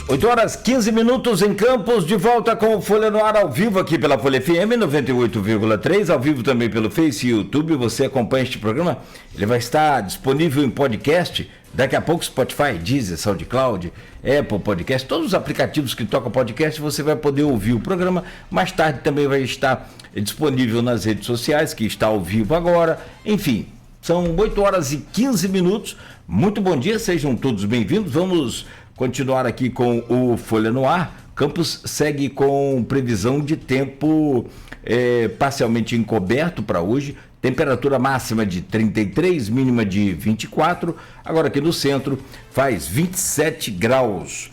8 horas 15 minutos em Campos, de volta com o Folha no Ar ao vivo aqui pela Folha FM 98,3, ao vivo também pelo Face e YouTube. Você acompanha este programa, ele vai estar disponível em podcast, daqui a pouco Spotify, Deezer, SoundCloud, Apple Podcast, todos os aplicativos que tocam podcast, você vai poder ouvir o programa. Mais tarde também vai estar disponível nas redes sociais, que está ao vivo agora. Enfim, são 8 horas e 15 minutos. Muito bom dia, sejam todos bem-vindos. Vamos continuar aqui com o Folha no Ar. Campos segue com previsão de tempo parcialmente encoberto para hoje. Temperatura máxima de 33, mínima de 24. Agora aqui no centro faz 27 graus.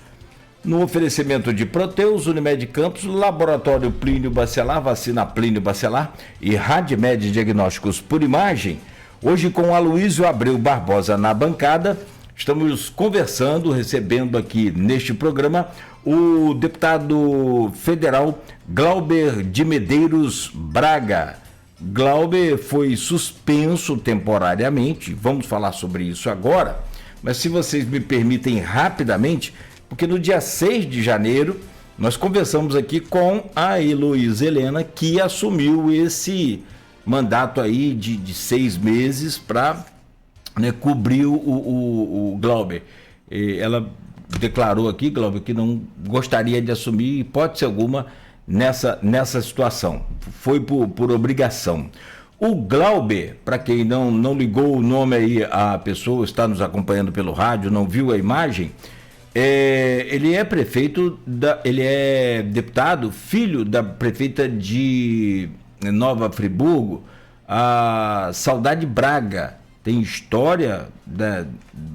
No oferecimento de Proteus, Unimed Campos, Laboratório Plínio Bacelar, Vacina Plínio Bacelar e Radmed Diagnósticos por Imagem. Hoje com Aloysio Abreu Barbosa na bancada. Estamos conversando, recebendo aqui neste programa o deputado federal Glauber de Medeiros Braga. Glauber foi suspenso temporariamente, vamos falar sobre isso agora, mas se vocês me permitem rapidamente, porque no dia 6 de janeiro nós conversamos aqui com a Heloísa Helena, que assumiu esse mandato aí de 6 meses para cobriu o Glauber. Ela declarou aqui, Glauber, que não gostaria de assumir hipótese alguma nessa situação. Foi por obrigação. O Glauber, para quem não ligou o nome aí, a pessoa está nos acompanhando pelo rádio, não viu a imagem, ele é prefeito, ele é deputado, filho da prefeita de Nova Friburgo, a Saudade Braga. Tem história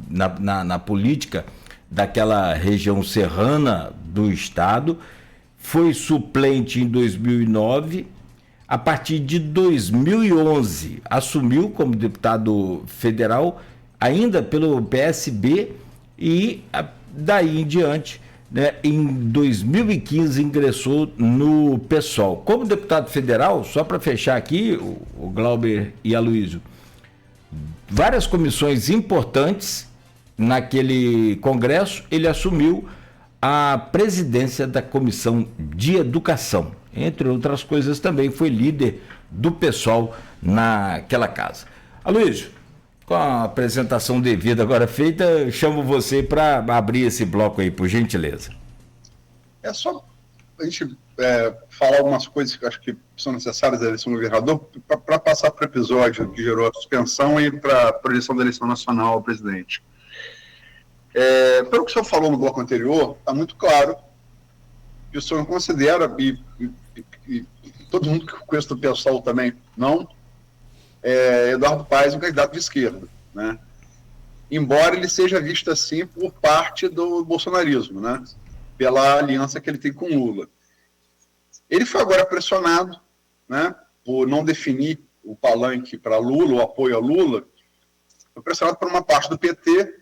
na política daquela região serrana do estado, foi suplente em 2009, a partir de 2011 assumiu como deputado federal, ainda pelo PSB, e daí em diante, em 2015 ingressou no PSOL. Como deputado federal, só para fechar aqui, o Glauber e Aloysio, várias comissões importantes naquele congresso, ele assumiu a presidência da Comissão de Educação. Entre outras coisas, também foi líder do PSOL naquela casa. Aloysio, com a apresentação devida agora feita, chamo você para abrir esse bloco aí, por gentileza. É só a gente falar algumas coisas que eu acho que são necessárias da eleição do governador para passar para o episódio que gerou a suspensão e para a projeção da eleição nacional ao presidente. Pelo que o senhor falou no bloco anterior, está muito claro que o senhor considera, e todo mundo que conhece do PSOL também não, Eduardo Paes um candidato de esquerda, né? Embora ele seja visto assim por parte do bolsonarismo, né? Pela aliança que ele tem com Lula. Ele foi agora pressionado, né, por não definir o palanque para Lula, o apoio a Lula, foi pressionado por uma parte do PT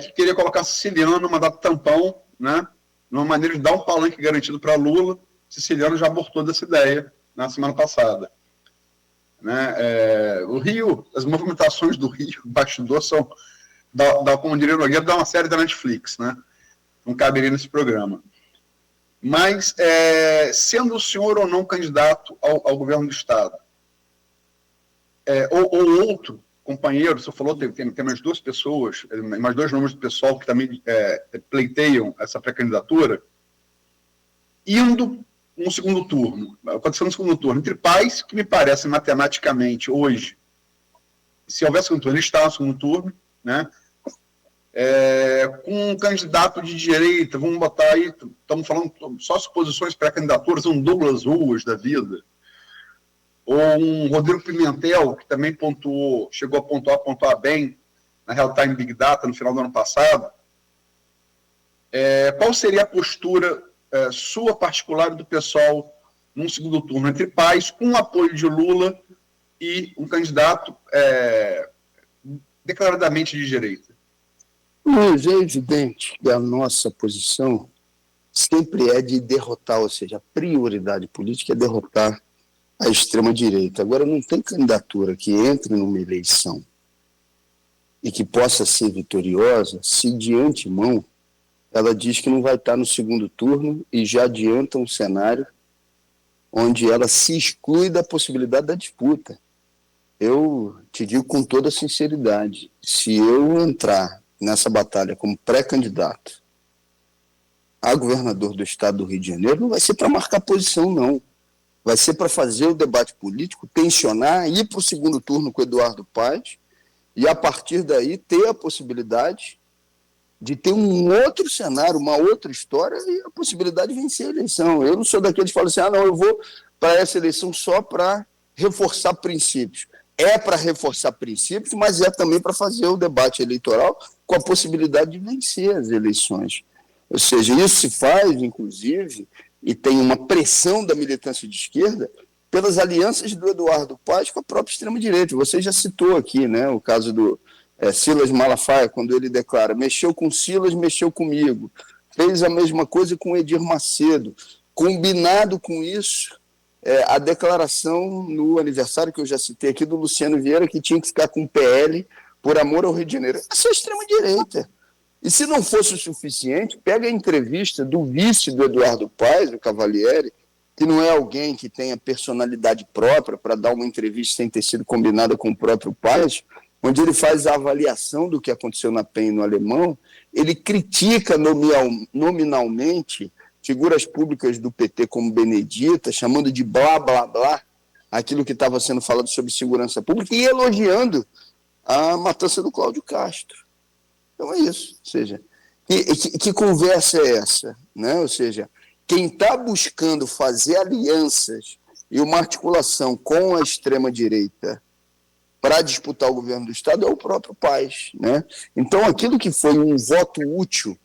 que queria colocar Siciliano no mandato tampão, né, numa maneira de dar um palanque garantido para Lula. Siciliano já abortou dessa ideia na semana passada. Né, o Rio, as movimentações do Rio, bastidor, são, como diria Nogueira, dá uma série da Netflix, né, não caberia nesse programa. Mas, sendo o senhor ou não candidato ao governo do Estado, ou outro companheiro, você falou, tem mais 2 pessoas, mais 2 nomes do pessoal que também pleiteiam essa pré-candidatura, indo no segundo turno, acontecendo no segundo turno, entre Paes, que me parece matematicamente hoje, se houvesse segundo turno, ele está no segundo turno, né? Com um candidato de direita, vamos botar aí, estamos falando só suposições pré-candidaturas, um Douglas Ruas da vida, ou um Rodrigo Pimentel, que também chegou a pontuar bem na Real Time Big Data no final do ano passado. Qual seria a postura sua particular do pessoal num segundo turno entre Paes, com o apoio de Lula e um candidato declaradamente de direita? Luiz, é evidente que a nossa posição sempre é de derrotar, ou seja, a prioridade política é derrotar a extrema-direita. Agora, não tem candidatura que entre numa eleição e que possa ser vitoriosa se de antemão ela diz que não vai estar no segundo turno e já adianta um cenário onde ela se exclui da possibilidade da disputa. Eu te digo com toda sinceridade, se eu entrar nessa batalha como pré-candidato a governador do estado do Rio de Janeiro, não vai ser para marcar posição, não. Vai ser para fazer o debate político, tensionar, ir para o segundo turno com o Eduardo Paes e, a partir daí, ter a possibilidade de ter um outro cenário, uma outra história e a possibilidade de vencer a eleição. Eu não sou daqueles que falam assim, não, eu vou para essa eleição só para reforçar princípios. É para reforçar princípios, mas é também para fazer o debate eleitoral com a possibilidade de vencer as eleições. Ou seja, isso se faz, inclusive, e tem uma pressão da militância de esquerda pelas alianças do Eduardo Paes com a própria extrema-direita. Você já citou aqui, né, o caso do Silas Malafaia, quando ele declara, mexeu com Silas, mexeu comigo. Fez a mesma coisa com Edir Macedo. Combinado com isso, a declaração no aniversário que eu já citei aqui do Luciano Vieira, que tinha que ficar com o PL por amor ao Rio de Janeiro. Essa é a extrema-direita. E se não fosse o suficiente, pega a entrevista do vice do Eduardo Paes, o Cavalieri, que não é alguém que tenha personalidade própria para dar uma entrevista sem ter sido combinada com o próprio Paes, onde ele faz a avaliação do que aconteceu na PEN no Alemão, ele critica nominalmente figuras públicas do PT como Benedita, chamando de blá, blá, blá, aquilo que estava sendo falado sobre segurança pública e elogiando a matança do Cláudio Castro. Então é isso, ou seja, que conversa é essa? Né? Ou seja, quem está buscando fazer alianças e uma articulação com a extrema-direita para disputar o governo do Estado é o próprio Paes. Né? Então aquilo que foi um voto útil,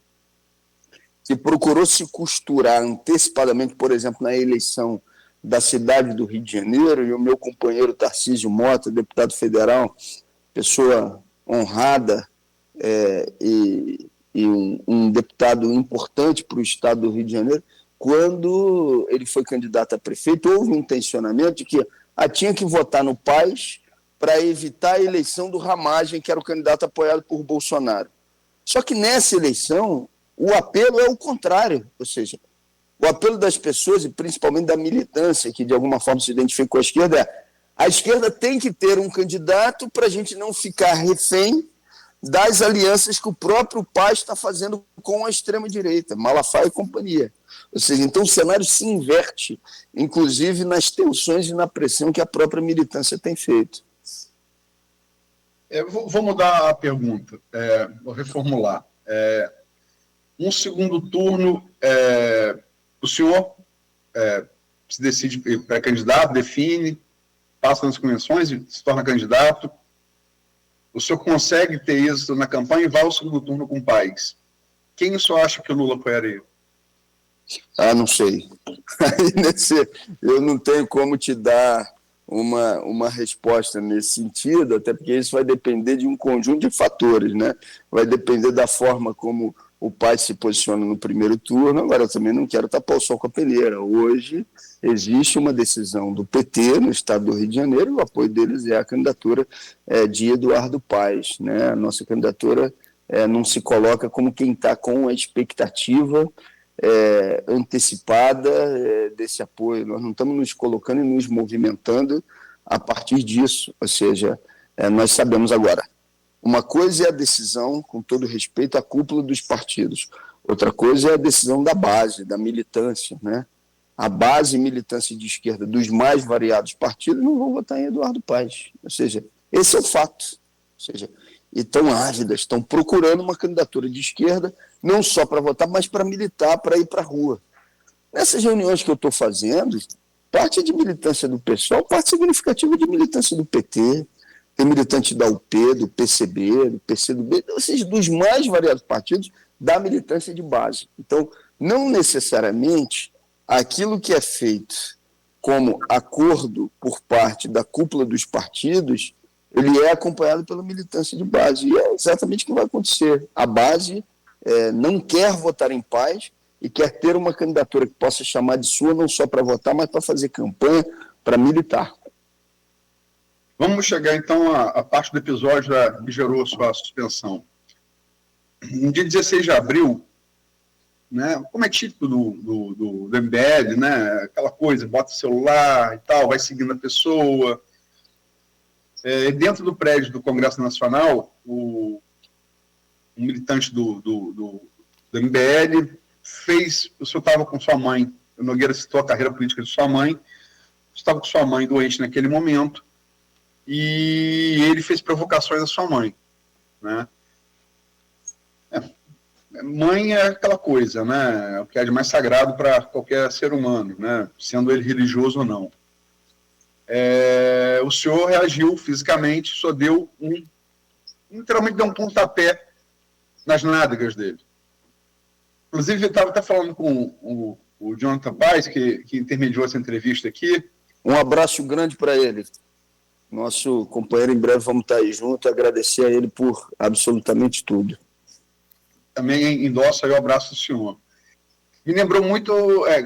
que procurou se costurar antecipadamente, por exemplo, na eleição da cidade do Rio de Janeiro, e o meu companheiro Tarcísio Mota, deputado federal, pessoa honrada, e um deputado importante para o estado do Rio de Janeiro, quando ele foi candidato a prefeito, houve um tensionamento de que tinha que votar no Paes para evitar a eleição do Ramagem, que era o candidato apoiado por Bolsonaro. Só que nessa eleição, o apelo é o contrário, ou seja, o apelo das pessoas, e principalmente da militância, que de alguma forma se identifica com a esquerda, a esquerda tem que ter um candidato para a gente não ficar refém das alianças que o próprio Paes está fazendo com a extrema-direita, Malafaia e companhia. Ou seja, então o cenário se inverte, inclusive nas tensões e na pressão que a própria militância tem feito. Vou mudar a pergunta, vou reformular. Um segundo turno, o senhor se decide pré-candidato, define, passa nas convenções e se torna candidato. O senhor consegue ter êxito na campanha e vai ao segundo turno com o Paes. Quem o senhor acha que o Lula apoiaria? Não sei. Eu não tenho como te dar uma resposta nesse sentido, até porque isso vai depender de um conjunto de fatores, né? Vai depender da forma como o Paes se posiciona no primeiro turno. Agora, eu também não quero tapar o sol com a peneira. Hoje existe uma decisão do PT no estado do Rio de Janeiro, o apoio deles é a candidatura de Eduardo Paes. Né? A nossa candidatura não se coloca como quem está com a expectativa antecipada desse apoio. Nós não estamos nos colocando e nos movimentando a partir disso. Ou seja, nós sabemos agora, uma coisa é a decisão, com todo respeito, à cúpula dos partidos. Outra coisa é a decisão da base, da militância. Né? A base e militância de esquerda dos mais variados partidos não vão votar em Eduardo Paes. Ou seja, esse é o fato. Ou seja, e estão ávidas, estão procurando uma candidatura de esquerda, não só para votar, mas para militar, para ir para a rua. Nessas reuniões que eu estou fazendo, parte é de militância do PSOL, parte significativa de militância do PT, tem militante da UP, do PCB, do PCdoB, ou seja, dos mais variados partidos da militância de base. Então, não necessariamente aquilo que é feito como acordo por parte da cúpula dos partidos, ele é acompanhado pela militância de base. E é exatamente o que vai acontecer. A base não quer votar em Paes e quer ter uma candidatura que possa chamar de sua, não só para votar, mas para fazer campanha, para militar. Vamos chegar, então, à parte do episódio que gerou a sua suspensão. No dia 16 de abril, né? Como é típico do MBL, né? Aquela coisa, bota o celular e tal, vai seguindo a pessoa. Dentro do prédio do Congresso Nacional, um militante do MBL fez... O senhor estava com sua mãe, o Nogueira citou a carreira política de sua mãe, estava com sua mãe doente naquele momento, e ele fez provocações à sua mãe, né? Mãe é aquela coisa, né? O que é de mais sagrado para qualquer ser humano, né? Sendo ele religioso ou não. O senhor reagiu fisicamente, só deu literalmente deu um pontapé nas nádegas dele. Inclusive, eu estava até falando com o Jonathan Paz, que intermediou essa entrevista aqui. Um abraço grande para ele. Nosso companheiro, em breve vamos estar aí junto, agradecer a ele por absolutamente tudo. Também endosso aí o abraço do senhor. Me lembrou muito,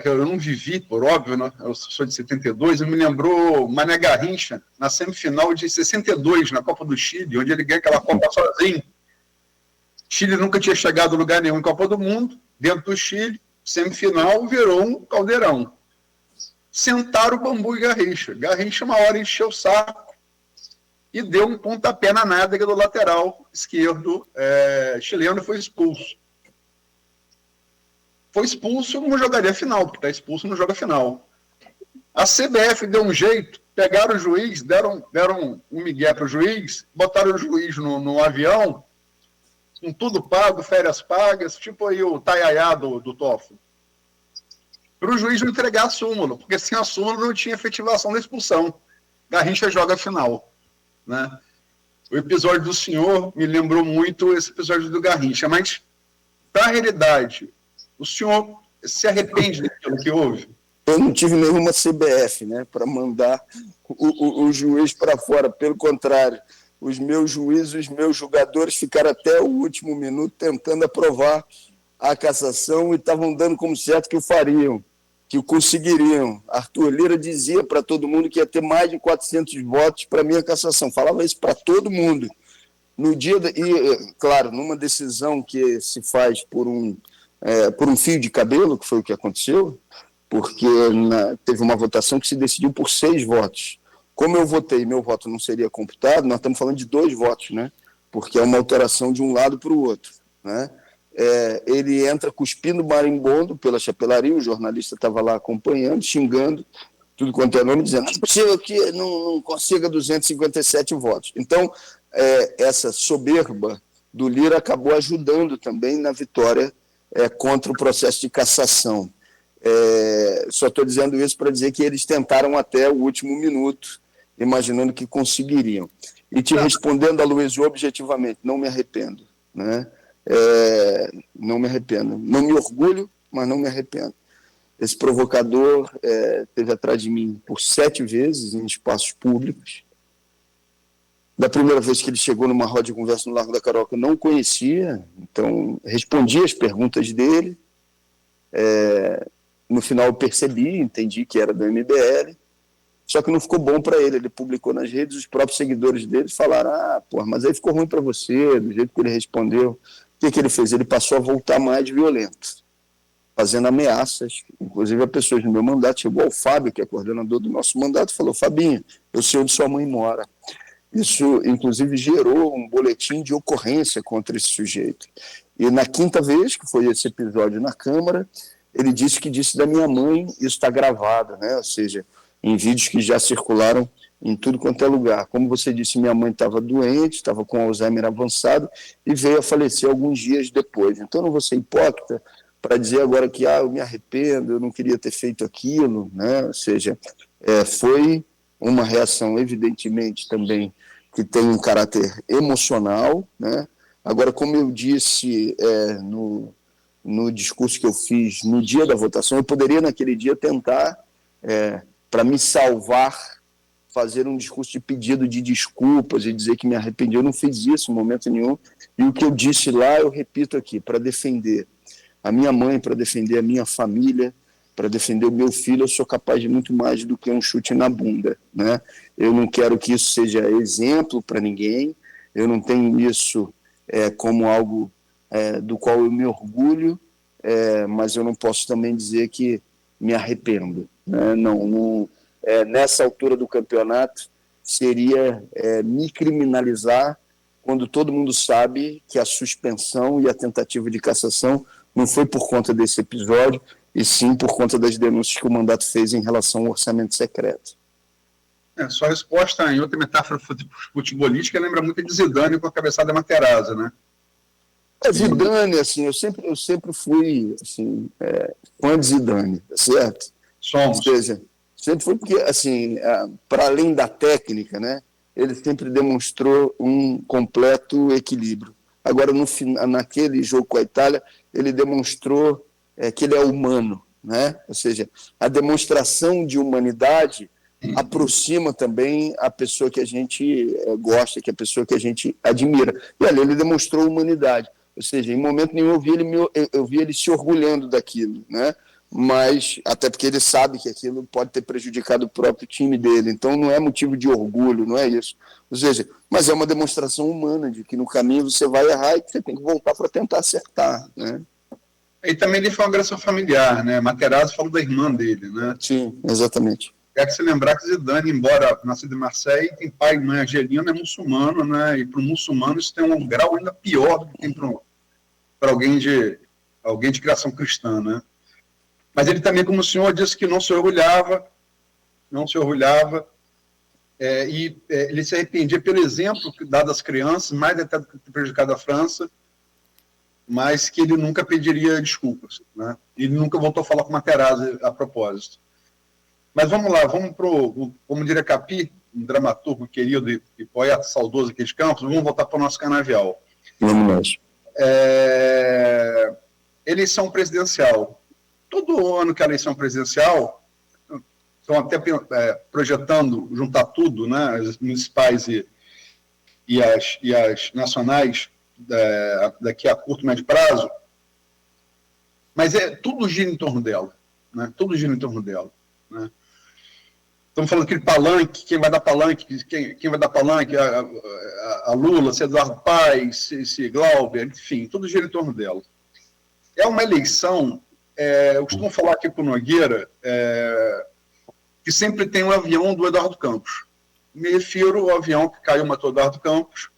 que eu não vivi, por óbvio, né? Eu sou de 72, me lembrou Mané Garrincha, na semifinal de 62, na Copa do Chile, onde ele ganha aquela Copa sozinho. Chile nunca tinha chegado a lugar nenhum em Copa do Mundo, dentro do Chile, semifinal virou um caldeirão. Sentaram o Bambu e Garrincha. Garrincha uma hora encheu o saco e deu um pontapé na nádega do lateral esquerdo chileno e foi expulso. Foi expulso, não jogaria final, porque está expulso, não joga final. A CBF deu um jeito, pegaram o juiz, deram um migué para o juiz, botaram o juiz no avião, com tudo pago, férias pagas, tipo aí o Taiaiá do Toffoli, para o juiz não entregar a súmula, porque sem a súmula não tinha efetivação da expulsão. Garrincha joga a final, né? O episódio do senhor me lembrou muito esse episódio do Garrincha, mas, para a realidade, o senhor se arrepende daquilo que houve? Eu não tive nenhuma CBF, né, para mandar o juiz para fora. Pelo contrário, os meus juízes, os meus julgadores ficaram até o último minuto tentando aprovar a cassação e estavam dando como certo que o fariam, que o conseguiriam. Arthur Lira dizia para todo mundo que ia ter mais de 400 votos para a minha cassação. Falava isso para todo mundo. No dia e, claro, numa decisão que se faz por um fio de cabelo, que foi o que aconteceu, porque teve uma votação que se decidiu por 6 votos. Como eu votei, meu voto não seria computado, nós estamos falando de 2 votos, né? Porque é uma alteração de um lado para o outro, né? Ele entra cuspindo marimbondo pela chapelaria, o jornalista estava lá acompanhando, xingando, tudo quanto é nome, dizendo, não é possível que não consiga 257 votos. Então, essa soberba do Lira acabou ajudando também na vitória contra o processo de cassação. Só estou dizendo isso para dizer que eles tentaram até o último minuto, imaginando que conseguiriam. E te respondendo a Luísio objetivamente, não me arrependo, né? Não me arrependo. Não me orgulho, mas não me arrependo. Esse provocador esteve atrás de mim por 7 vezes em espaços públicos. Da primeira vez que ele chegou numa roda de conversa no Largo da Carioca, eu não o conhecia, então respondi as perguntas dele. No final eu percebi, entendi que era do MBL, só que não ficou bom para ele. Ele publicou nas redes, os próprios seguidores dele falaram, mas aí ficou ruim para você, do jeito que ele respondeu. O que ele fez? Ele passou a voltar mais violento, fazendo ameaças, inclusive a pessoas no meu mandato. Chegou ao Fábio, que é coordenador do nosso mandato, e falou, Fabinho, eu sei onde sua mãe mora. Isso, inclusive, gerou um boletim de ocorrência contra esse sujeito. E na 5ª vez, que foi esse episódio na Câmara, ele disse da minha mãe, isso está gravado, né? Ou seja, em vídeos que já circularam em tudo quanto é lugar. Como você disse, minha mãe estava doente, estava com Alzheimer avançado e veio a falecer alguns dias depois. Então, não vou ser hipócrita para dizer agora que eu me arrependo, eu não queria ter feito aquilo, né? Ou seja, foi uma reação, evidentemente, também que tem um caráter emocional, né? Agora, como eu disse no discurso que eu fiz no dia da votação, eu poderia naquele dia tentar, para me salvar, fazer um discurso de pedido de desculpas e dizer que me arrependi. Eu não fiz isso em momento nenhum, e o que eu disse lá eu repito aqui, para defender a minha mãe, para defender a minha família, para defender o meu filho, eu sou capaz de muito mais do que um chute na bunda, né? Eu não quero que isso seja exemplo para ninguém, eu não tenho isso como algo do qual eu me orgulho, mas eu não posso também dizer que me arrependo, né? Nessa altura do campeonato, seria me criminalizar quando todo mundo sabe que a suspensão e a tentativa de cassação não foi por conta desse episódio, e sim por conta das denúncias que o mandato fez em relação ao orçamento secreto. Sua resposta, em outra metáfora futebolística, lembra muito de Zidane com a cabeçada Materazzi, né? Zidane, assim, eu sempre fui assim, fã de Zidane, certo? Somos. Ou seja, sempre foi porque, assim, para além da técnica, né, ele sempre demonstrou um completo equilíbrio. Agora, naquele jogo com a Itália, ele demonstrou que ele é humano, né? Ou seja, a demonstração de humanidade aproxima também a pessoa que a gente gosta, que é a pessoa que a gente admira. E ali ele demonstrou humanidade. Ou seja, em momento nenhum eu vi ele se orgulhando daquilo, né? Mas até porque ele sabe que aquilo pode ter prejudicado o próprio time dele. Então não é motivo de orgulho, não é isso. Ou seja, mas é uma demonstração humana de que no caminho você vai errar e que você tem que voltar para tentar acertar, né? E também ele foi uma agressão familiar, né? Materazzi falou da irmã dele, né? Sim, exatamente. É que se lembrar que Zidane, embora nascido em Marseille, tem pai e mãe argelina, é muçulmano, né? E para o muçulmano isso tem um grau ainda pior do que tem para alguém de criação cristã, né? Mas ele também, como o senhor, disse que não se orgulhava, e ele se arrependia pelo exemplo dado às crianças, mais até do que ter prejudicado a França, mas que ele nunca pediria desculpas, né? Ele nunca voltou a falar com Materazzi a propósito. Mas vamos lá, como diria Capi, um dramaturgo querido e poeta saudoso aqui de Campos, vamos voltar para o nosso canavial. Vamos lá. Eleição presidencial. Todo ano que a eleição presidencial, estão até projetando juntar tudo, né, as municipais e as nacionais, daqui a curto e médio prazo, mas tudo gira em torno dela, né? Tudo gira em torno dela, né? Estamos falando aquele palanque, quem vai dar palanque, quem vai dar palanque, a Lula, se Eduardo Paes, se Glauber, enfim, tudo gira em torno dela. É uma eleição, eu costumo falar aqui com o Nogueira, que sempre tem um avião do Eduardo Campos. Me refiro ao avião que caiu, matou o Eduardo Campos,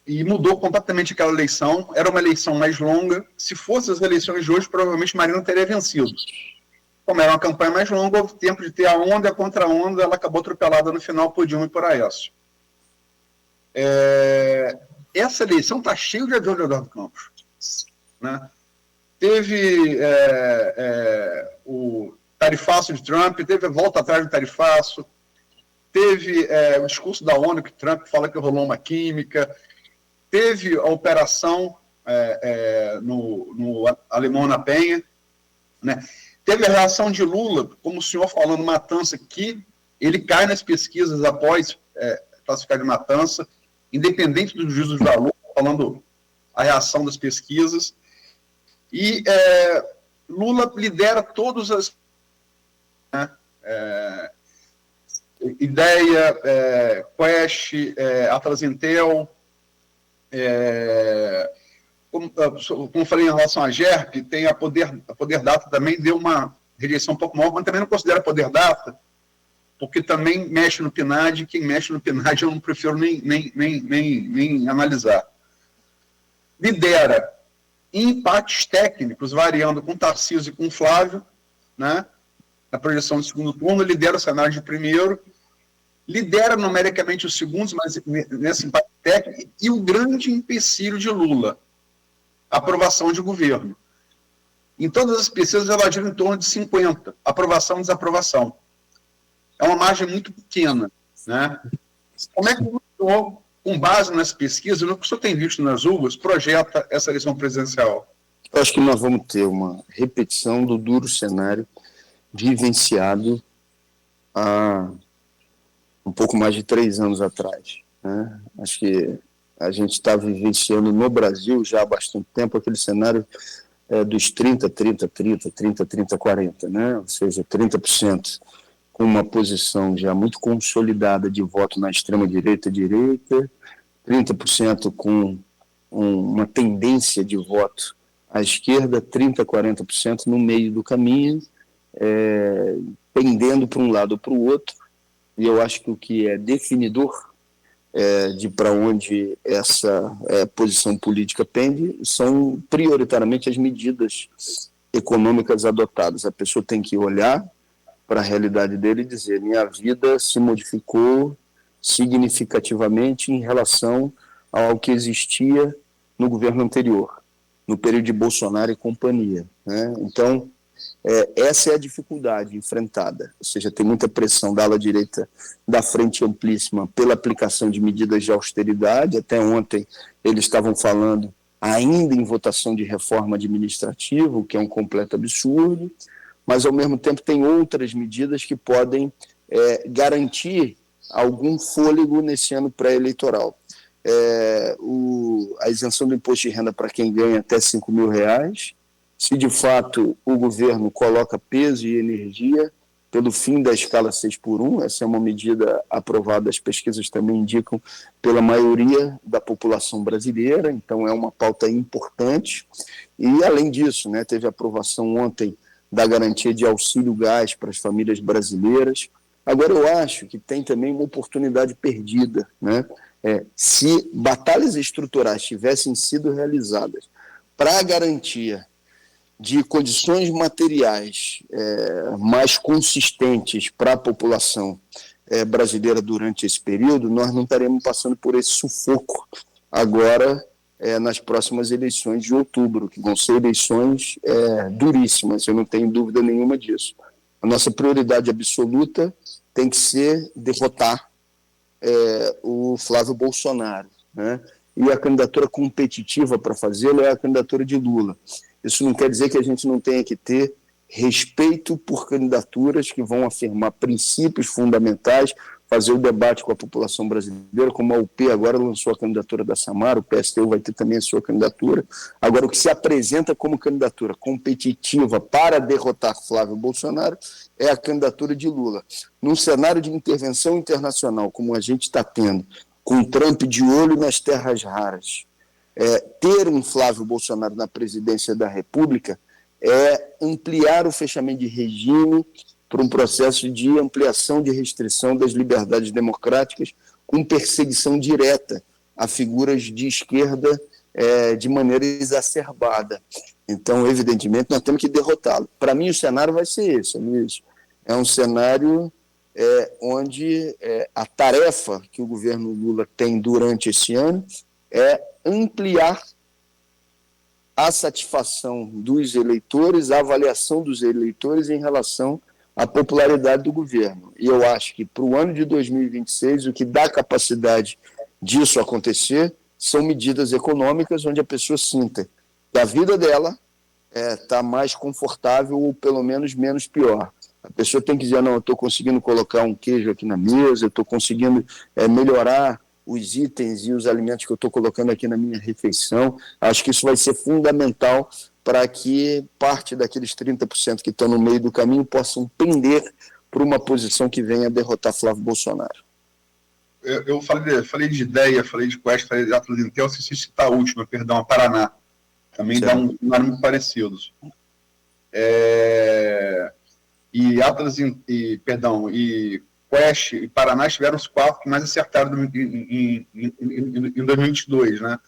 e mudou completamente aquela eleição. Era uma eleição mais longa. Se fossem as eleições de hoje, provavelmente Marina teria vencido. Como era uma campanha mais longa, houve tempo de ter a onda e a contra-onda, ela acabou atropelada no final por Dilma e por Aécio. Essa eleição está cheia de avião de Eduardo Campos, né? Teve o tarifaço de Trump, teve a volta atrás do tarifaço, teve o discurso da ONU que Trump fala que rolou uma química, teve a operação no Alemão na Penha, né? Teve a reação de Lula, como o senhor falando matança, que ele cai nas pesquisas após classificar de matança, independente do juízo de valor, falando a reação das pesquisas. E Lula lidera todas as... né, Ideia, Quest, Atlas Intel, como falei em relação à GERP, tem a Poder Data também deu uma rejeição um pouco maior, mas também não considera Poder Data, porque também mexe no PNAD, e quem mexe no PNAD eu não prefiro nem analisar. Lidera em empates técnicos, variando com Tarcísio e com Flávio, né, na projeção do segundo turno, lidera o cenário de primeiro, lidera numericamente os segundos, mas nesse empate técnico, e o grande empecilho de Lula, aprovação de governo. Em todas as pesquisas, ela gira em torno de 50, aprovação e desaprovação. É uma margem muito pequena, né? Como é que o senhor, com base nas pesquisas, no que o senhor tem visto nas ruas, projeta essa eleição presidencial? Eu acho que nós vamos ter uma repetição do duro cenário vivenciado há um pouco mais de 3 anos atrás, né? Acho que a gente está vivenciando no Brasil já há bastante tempo aquele cenário dos 30, 30, 30, 30, 30, 40, né? Ou seja, 30% com uma posição já muito consolidada de voto na extrema-direita, 30% com uma tendência de voto A esquerda, 30%, 40% no meio do caminho, pendendo para um lado ou para o outro. E eu acho que o que é definidor de para onde essa posição política pende são prioritariamente as medidas econômicas adotadas. A pessoa tem que olhar para a realidade dele e dizer: minha vida se modificou significativamente em relação ao que existia no governo anterior, no período de Bolsonaro e companhia, né? Então, essa é a dificuldade enfrentada, ou seja, tem muita pressão da ala direita da Frente Amplíssima pela aplicação de medidas de austeridade. Até ontem eles estavam falando ainda em votação de reforma administrativa, o que é um completo absurdo, mas ao mesmo tempo tem outras medidas que podem garantir algum fôlego nesse ano pré-eleitoral. A isenção do imposto de renda para quem ganha até R$5.000, se de fato o governo coloca peso e energia pelo fim da escala 6x1, essa é uma medida aprovada, as pesquisas também indicam, pela maioria da população brasileira, então é uma pauta importante. E além disso, né, teve aprovação ontem da garantia de auxílio gás para as famílias brasileiras. Agora eu acho que tem também uma oportunidade perdida, né? Se batalhas estruturais tivessem sido realizadas para a garantia de condições materiais mais consistentes para a população brasileira durante esse período, nós não estaremos passando por esse sufoco agora nas próximas eleições de outubro, que vão ser eleições duríssimas, eu não tenho dúvida nenhuma disso. A nossa prioridade absoluta tem que ser derrotar o Flávio Bolsonaro, né? E a candidatura competitiva para fazê-lo é a candidatura de Lula. Isso não quer dizer que a gente não tenha que ter respeito por candidaturas que vão afirmar princípios fundamentais, fazer o debate com a população brasileira, como a UP agora lançou a candidatura da Samara, o PSTU vai ter também a sua candidatura. Agora, o que se apresenta como candidatura competitiva para derrotar Flávio Bolsonaro é a candidatura de Lula. Num cenário de intervenção internacional, como a gente está tendo, com Trump de olho nas terras raras, ter um Flávio Bolsonaro na presidência da República é ampliar o fechamento de regime para um processo de ampliação de restrição das liberdades democráticas com perseguição direta a figuras de esquerda de maneira exacerbada. Então, evidentemente, nós temos que derrotá-lo. Para mim, o cenário vai ser esse, Luiz. É um cenário onde a tarefa que o governo Lula tem durante esse ano é ampliar a satisfação dos eleitores, a avaliação dos eleitores em relação à popularidade do governo. E eu acho que para o ano de 2026, o que dá capacidade disso acontecer são medidas econômicas onde a pessoa sinta que a vida dela está mais confortável ou pelo menos menos pior. A pessoa tem que dizer: não, eu estou conseguindo colocar um queijo aqui na mesa, eu estou conseguindo melhorar os itens e os alimentos que eu estou colocando aqui na minha refeição. Acho que isso vai ser fundamental para que parte daqueles 30% que estão no meio do caminho possam pender para uma posição que venha derrotar Flávio Bolsonaro. Eu falei de ideia, falei de Quest, falei de Atlas Intel, se citar a última, perdão, a Paraná. Também certo. Dá um número parecido. E Atlas e Quest e Paraná estiveram os 4 que mais acertaram em 2022, né?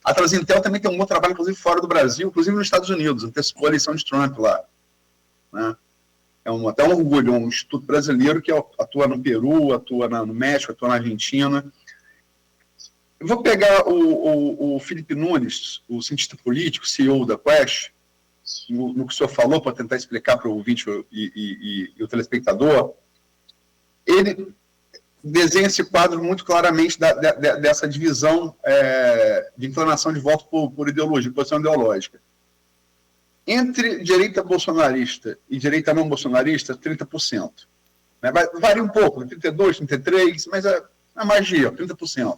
A Atlas Intel também tem um bom trabalho, inclusive fora do Brasil, inclusive nos Estados Unidos, antecipou a eleição de Trump lá, né? Até um orgulho, um instituto brasileiro que atua no Peru, atua no México, atua na Argentina. Eu vou pegar o Felipe Nunes, o cientista político, CEO da Quest, no que o senhor falou, para tentar explicar para o ouvinte e o telespectador. Ele desenha esse quadro muito claramente dessa divisão de inclinação de voto por ideologia, posição ideológica. Entre direita bolsonarista e direita não bolsonarista, 30%. Né? Varia um pouco, 32%, 33%, mas a magia, 30%.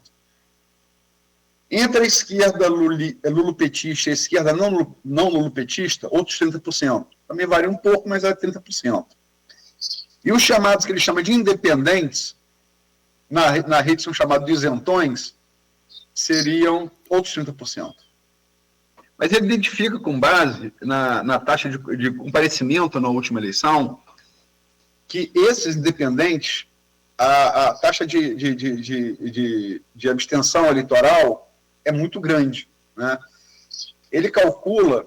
Entre a esquerda lulopetista e a esquerda não lulopetista, outros 30%. Também varia um pouco, mas é 30%. E os chamados, que ele chama de independentes, na rede são chamados de isentões, seriam outros 30%. Mas ele identifica com base na taxa de comparecimento na última eleição que esses independentes, a taxa de abstenção eleitoral é muito grande, né? Ele calcula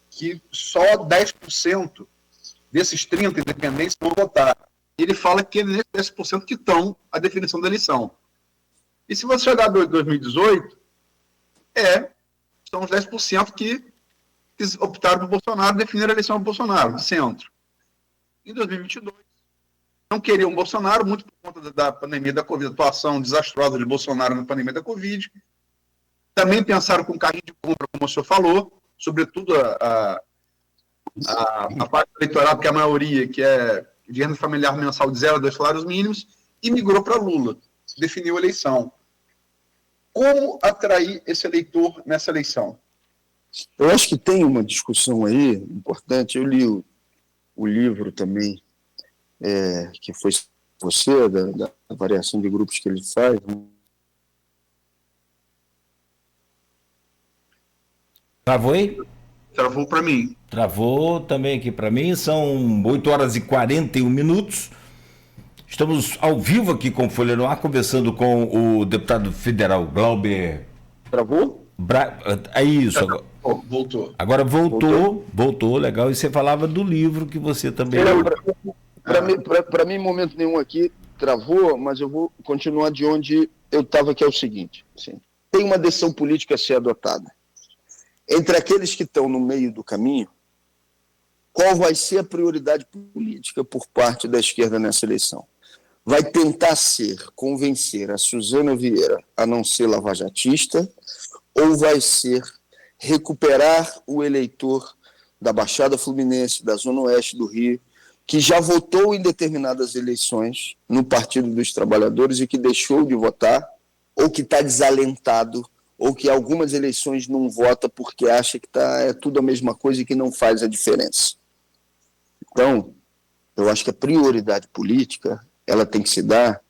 que só 10% desses 30 independentes vão votar. Ele fala que é nesses 10% que estão a definição da eleição. E se você olhar 2018, são os 10% que optaram por Bolsonaro, definiram a eleição do Bolsonaro, de centro. Em 2022, não queriam Bolsonaro, muito por conta da pandemia da Covid, a atuação desastrosa de Bolsonaro na pandemia da Covid. Também pensaram com carrinho de compra, como o senhor falou, sobretudo a parte eleitoral, que é a maioria, que é de renda familiar mensal de 0 a 2 salários mínimos, e migrou para Lula, definiu a eleição. Como atrair esse eleitor nessa eleição? Eu acho que tem uma discussão aí importante. Eu li o livro também, que foi você, da variação de grupos que ele faz. Travou aí? Travou para mim. Travou também aqui para mim. São 8 horas e 41 minutos. Estamos ao vivo aqui com Folha no Ar, conversando com o deputado federal Glauber. Travou? É isso. Voltou. Agora voltou, legal. E você falava do livro que você também... Para mim, em momento nenhum aqui travou, mas eu vou continuar de onde eu estava, que é o seguinte. Assim, tem uma decisão política a ser adotada. Entre aqueles que estão no meio do caminho, qual vai ser a prioridade política por parte da esquerda nessa eleição? Vai tentar convencer a Suzana Vieira a não ser lavajatista, ou vai ser recuperar o eleitor da Baixada Fluminense, da Zona Oeste do Rio, que já votou em determinadas eleições no Partido dos Trabalhadores e que deixou de votar, ou que está desalentado, ou que algumas eleições não vota porque acha que é tudo a mesma coisa e que não faz a diferença. Então, eu acho que a prioridade política ela tem que se dar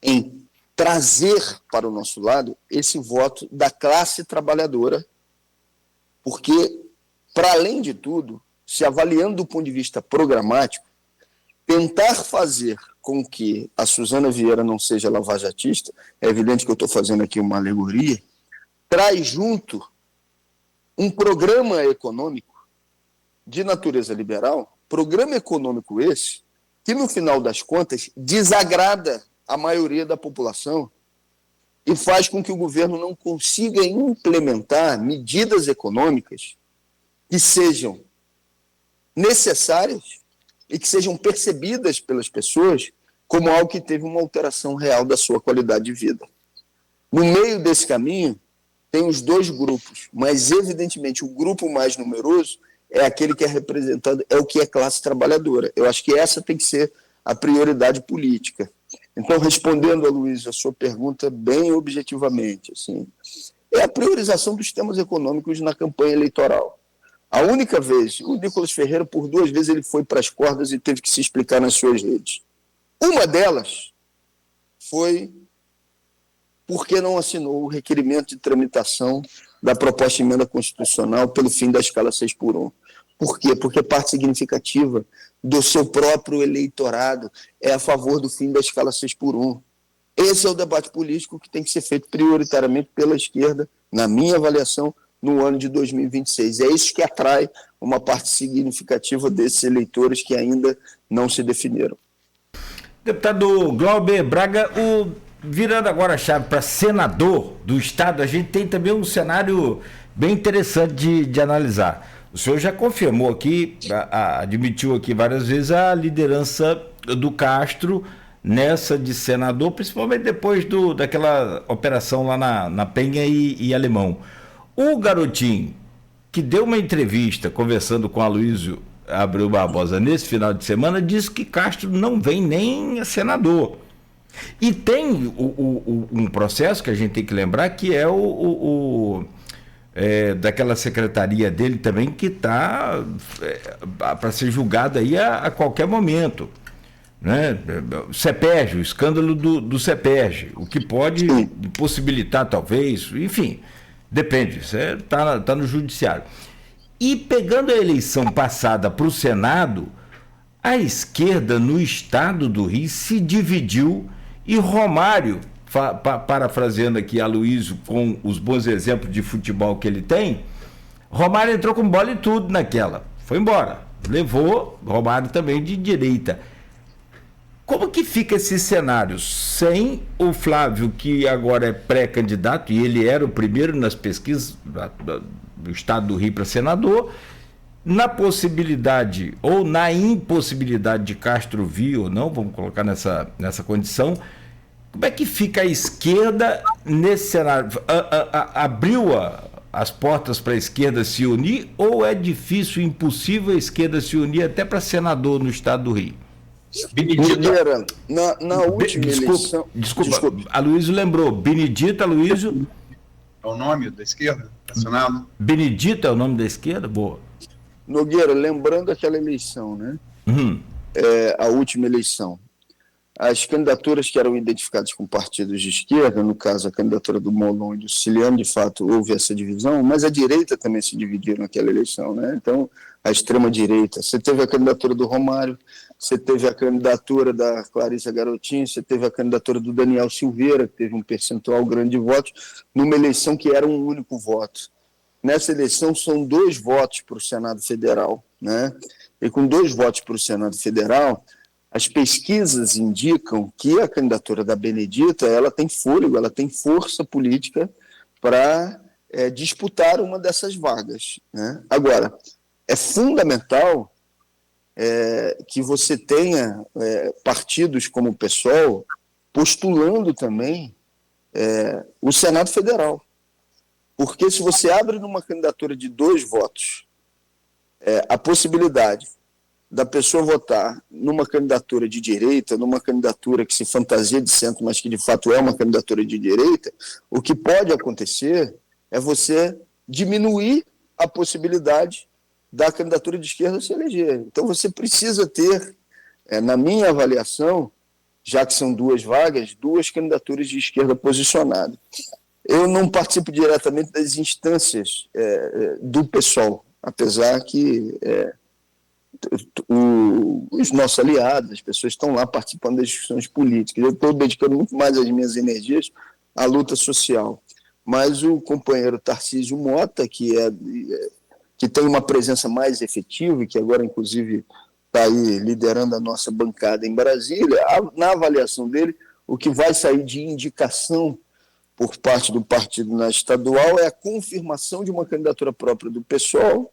em trazer para o nosso lado esse voto da classe trabalhadora, porque, para além de tudo, se avaliando do ponto de vista programático, tentar fazer com que a Suzana Vieira não seja lavajatista, é evidente que eu estou fazendo aqui uma alegoria, traz junto um programa econômico de natureza liberal, programa econômico esse, que no final das contas desagrada a maioria da população e faz com que o governo não consiga implementar medidas econômicas que sejam necessárias e que sejam percebidas pelas pessoas como algo que teve uma alteração real da sua qualidade de vida. No meio desse caminho, tem os dois grupos, mas evidentemente o grupo mais numeroso é aquele que é representado, é o que é classe trabalhadora. Eu acho que essa tem que ser a prioridade política. Então, respondendo a Luiz a sua pergunta bem objetivamente, assim, é a priorização dos temas econômicos na campanha eleitoral. A única vez, o Nicolas Ferreira, por 2 vezes, ele foi para as cordas e teve que se explicar nas suas redes. Uma delas foi porque não assinou o requerimento de tramitação da proposta de emenda constitucional pelo fim da escala 6x1. Por quê? Porque parte significativa do seu próprio eleitorado é a favor do fim da escala 6x1. Esse é o debate político que tem que ser feito prioritariamente pela esquerda, na minha avaliação, no ano de 2026. É isso que atrai uma parte significativa desses eleitores que ainda não se definiram. Deputado Glauber Braga, virando agora a chave para senador do Estado, a gente tem também um cenário bem interessante de analisar. O senhor já confirmou aqui, admitiu aqui várias vezes a liderança do Castro nessa de senador, principalmente depois daquela operação lá na Penha e Alemão. O Garotinho, que deu uma entrevista conversando com Aloysio Abreu Barbosa nesse final de semana, disse que Castro não vem nem a senador. E tem um processo que a gente tem que lembrar, que é daquela secretaria dele também, que está para ser julgado aí a qualquer momento, né? O CEPERJ, o escândalo do CEPERJ, o que pode possibilitar talvez, enfim, Depende, isso tá no judiciário. E pegando a eleição passada para o Senado, a esquerda no estado do Rio se dividiu e Romário, parafraseando aqui Aloysio com os bons exemplos de futebol que ele tem, Romário entrou com bola e tudo naquela, foi embora, levou Romário também de direita. Como que fica esse cenário sem o Flávio, que agora é pré-candidato, e ele era o primeiro nas pesquisas do estado do Rio para senador, na possibilidade ou na impossibilidade de Castro vir ou não, vamos colocar nessa condição, como é que fica a esquerda nesse cenário? Abriu as portas para a esquerda se unir ou é difícil, impossível a esquerda se unir até para senador no estado do Rio? Nogueira, na última eleição... Desculpa, Aloysio lembrou. Benedito, Aloysio... É o nome da esquerda, do Senado? Benedito é o nome da esquerda? Boa. Nogueira, lembrando aquela eleição, né? A última eleição. As candidaturas que eram identificadas com partidos de esquerda, no caso a candidatura do Molon e do Siciliano, de fato houve essa divisão, mas a direita também se dividiu naquela eleição, né? Então, a extrema-direita, você teve a candidatura do Romário, você teve a candidatura da Clarissa Garotinho, você teve a candidatura do Daniel Silveira, que teve um percentual grande de votos, numa eleição que era um único voto. Nessa eleição são 2 votos para o Senado Federal, né? E com 2 votos para o Senado Federal, as pesquisas indicam que a candidatura da Benedita, ela tem fôlego, ela tem força política para disputar uma dessas vagas, né? Agora, é fundamental que você tenha partidos como o PSOL postulando também o Senado Federal. Porque se você abre numa candidatura de 2 votos a possibilidade da pessoa votar numa candidatura de direita, numa candidatura que se fantasia de centro, mas que de fato é uma candidatura de direita, o que pode acontecer é você diminuir a possibilidade da candidatura de esquerda se eleger. Então você precisa ter, na minha avaliação, já que são 2 vagas, 2 candidaturas de esquerda posicionadas. Eu não participo diretamente das instâncias do PSOL, apesar que os nossos aliados, as pessoas estão lá participando das discussões políticas. Eu estou dedicando muito mais as minhas energias à luta social. Mas o companheiro Tarcísio Mota, que tem uma presença mais efetiva, e que agora, inclusive, está aí liderando a nossa bancada em Brasília, na avaliação dele, o que vai sair de indicação por parte do partido na estadual é a confirmação de uma candidatura própria do PSOL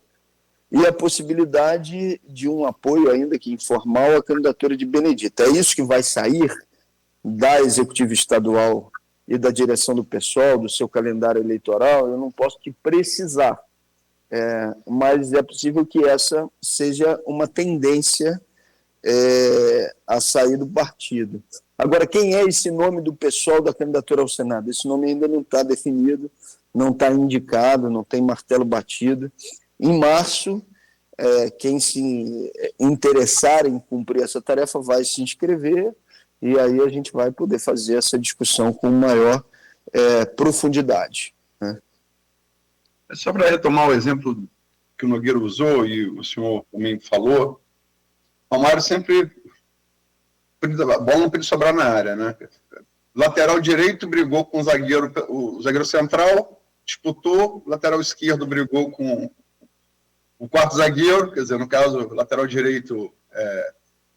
e a possibilidade de um apoio, ainda que informal, à candidatura de Benedita. É isso que vai sair da executiva estadual e da direção do PSOL, do seu calendário eleitoral. Eu não posso te precisar, mas é possível que essa seja uma tendência a sair do partido. Agora, quem é esse nome do PSOL da candidatura ao Senado? Esse nome ainda não está definido, não está indicado, não tem martelo batido. Em março, quem se interessar em cumprir essa tarefa vai se inscrever e aí a gente vai poder fazer essa discussão com maior profundidade, né? Só para retomar o exemplo que o Nogueira usou e o senhor também falou, o Romário sempre... A bola não pode sobrar na área, né? Lateral direito brigou com o zagueiro central, disputou, lateral esquerdo brigou com o quarto zagueiro, quer dizer, no caso, lateral direito,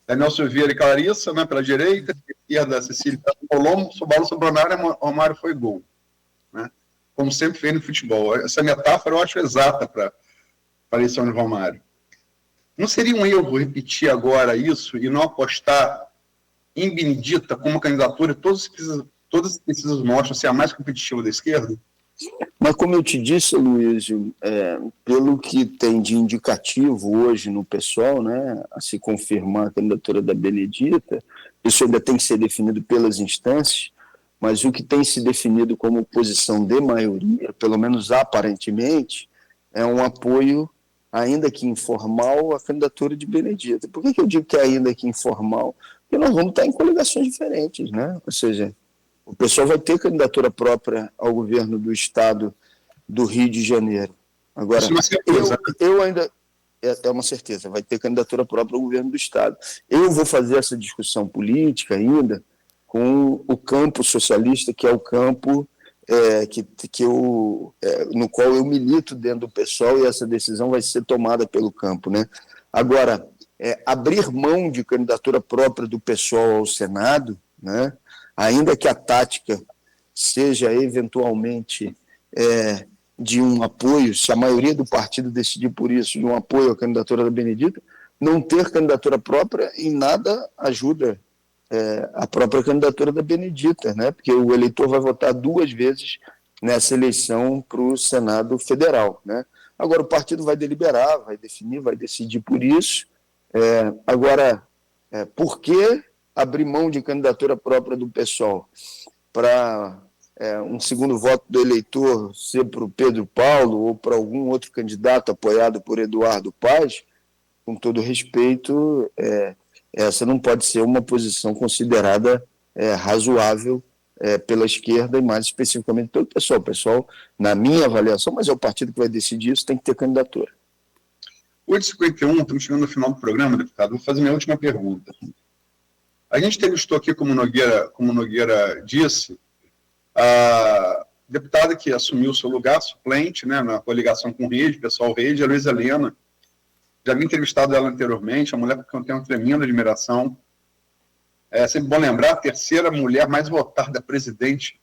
Daniel Silveira e Clarissa, né, pela direita, esquerda, Cecília Colombo, a bola sobrou na área, Romário foi gol, né? Como sempre fez no futebol. Essa metáfora eu acho exata para a eleição de Romário. Não seria um erro repetir agora isso e não apostar em Benedita como candidatura, todas as pesquisas mostram ser a mais competitiva da esquerda? Mas como eu te disse, Aloysio, pelo que tem de indicativo hoje no PSOL, né, a se confirmar a candidatura da Benedita, isso ainda tem que ser definido pelas instâncias, mas o que tem se definido como posição de maioria, pelo menos aparentemente, é um apoio, ainda que informal, à candidatura de Benedita. Por que eu digo que é ainda que informal? Porque nós vamos estar em coligações diferentes, né? Ou seja, o pessoal vai ter candidatura própria ao governo do estado do Rio de Janeiro. Agora, eu ainda... É uma certeza, vai ter candidatura própria ao governo do Estado. Eu vou fazer essa discussão política ainda com o campo socialista, que é o campo no qual eu milito dentro do PSOL, e essa decisão vai ser tomada pelo campo, né? Agora, abrir mão de candidatura própria do PSOL ao Senado, né? Ainda que a tática seja eventualmente de um apoio, se a maioria do partido decidir por isso, de um apoio à candidatura da Benedita, não ter candidatura própria em nada ajuda a própria candidatura da Benedita, né? Porque o eleitor vai votar 2 vezes nessa eleição para o Senado Federal, né? Agora o partido vai deliberar, vai definir, vai decidir por isso. Agora, por que abrir mão de candidatura própria do PSOL para um segundo voto do eleitor ser para o Pedro Paulo ou para algum outro candidato apoiado por Eduardo Paz? Com todo respeito, essa não pode ser uma posição considerada razoável pela esquerda e mais especificamente pelo pessoal. O pessoal, na minha avaliação, mas é o partido que vai decidir isso, tem que ter candidatura. 8h51, estamos chegando no final do programa, deputado. Vou fazer minha última pergunta. A gente entrevistou aqui, como o Nogueira disse, a deputada que assumiu o seu lugar, suplente, né, na coligação com o Rede, pessoal Rede, a Luísa Helena. Já havia entrevistado ela anteriormente, uma mulher que eu tenho uma tremenda admiração. É sempre bom lembrar, a terceira mulher mais votada presidente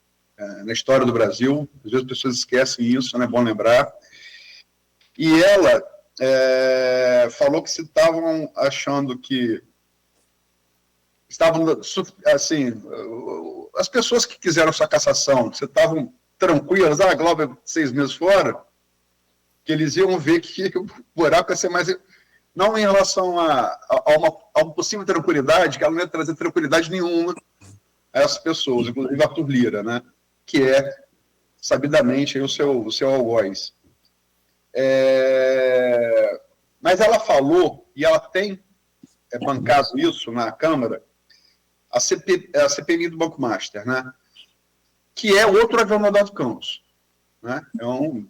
na história do Brasil. Às vezes as pessoas esquecem isso, né? É bom lembrar. E ela falou que se estavam achando que estavam, assim, as pessoas que quiseram sua cassação, se estavam tranquilas, a Glauber 6 meses fora, que eles iam ver que o buraco ia ser mais... Não em relação a uma possível tranquilidade, que ela não ia trazer tranquilidade nenhuma a essas pessoas, inclusive Arthur Lira, né? Que é, sabidamente, aí, o seu algoz. Mas ela falou, e ela tem bancado isso na Câmara, a CPMI do Banco Master, né? Que é outro avião do Campos. Né?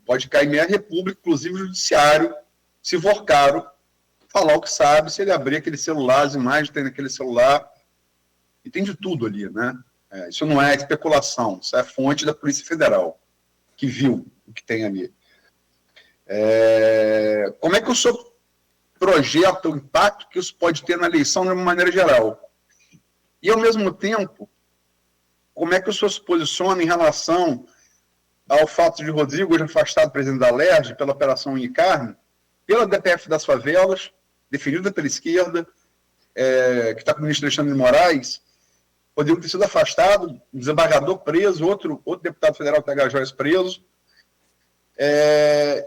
Pode cair meia república, inclusive o judiciário, se for caro, falar o que sabe, se ele abrir aquele celular, as imagens tem naquele celular, e tem de tudo ali, né? Isso não é especulação, isso é fonte da Polícia Federal, que viu o que tem ali. Como é que o senhor projeta o impacto que isso pode ter na eleição de uma maneira geral? E, ao mesmo tempo, como é que o senhor se posiciona em relação ao fato de Rodrigo, hoje afastado presidente da LERJ pela Operação Unicarne, pela DPF das favelas, definida pela esquerda, que está com o ministro Alexandre de Moraes, Rodrigo ter sido afastado, um desembargador preso, outro deputado federal, TH Joyce, preso,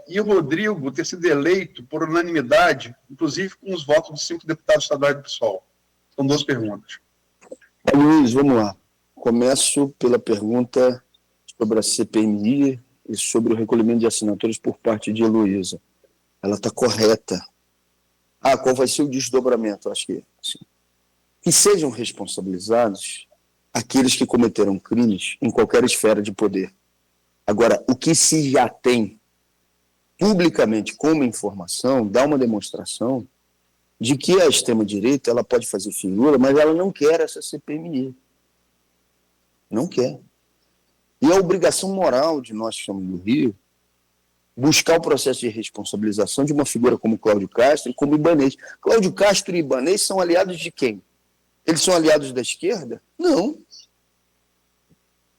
e o Rodrigo ter sido eleito por unanimidade, inclusive com os votos dos 5 deputados estaduais do PSOL. São 2 perguntas. Luiz, vamos lá. Começo pela pergunta sobre a CPMI e sobre o recolhimento de assinaturas por parte de Heloísa. Ela está correta. Qual vai ser o desdobramento? Acho que sim. Que sejam responsabilizados aqueles que cometeram crimes em qualquer esfera de poder. Agora, o que se já tem publicamente como informação dá uma demonstração de que a extrema-direita ela pode fazer firula, mas ela não quer essa CPMI. Não quer. E a obrigação moral de nós que estamos no Rio buscar o processo de responsabilização de uma figura como Cláudio Castro e como Ibanez. Cláudio Castro e Ibanez são aliados de quem? Eles são aliados da esquerda? Não.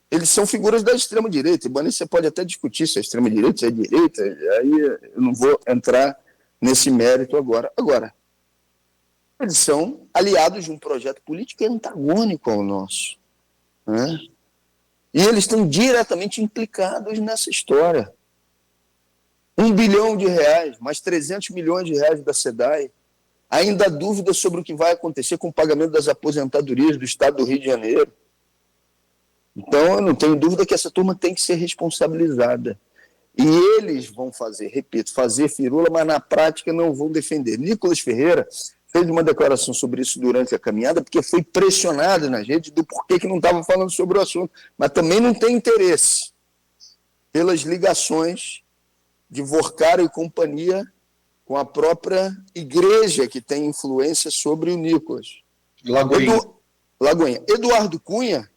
Eles são figuras da extrema-direita. Ibanez você pode até discutir se é extrema-direita, se é direita, aí eu não vou entrar nesse mérito agora. Agora, eles são aliados de um projeto político antagônico ao nosso. Né? E eles estão diretamente implicados nessa história. R$1 bilhão, mais 300 milhões de reais da SEDAI. Ainda há dúvida sobre o que vai acontecer com o pagamento das aposentadorias do Estado do Rio de Janeiro. Então, eu não tenho dúvida que essa turma tem que ser responsabilizada. E eles vão fazer, repito, fazer firula, mas na prática não vão defender. Nicolas Ferreira fez uma declaração sobre isso durante a caminhada, porque foi pressionado nas redes do porquê que não estava falando sobre o assunto. Mas também não tem interesse pelas ligações de Vorcaro e companhia com a própria igreja que tem influência sobre o Nicolas. Lagoinha. Eduardo Cunha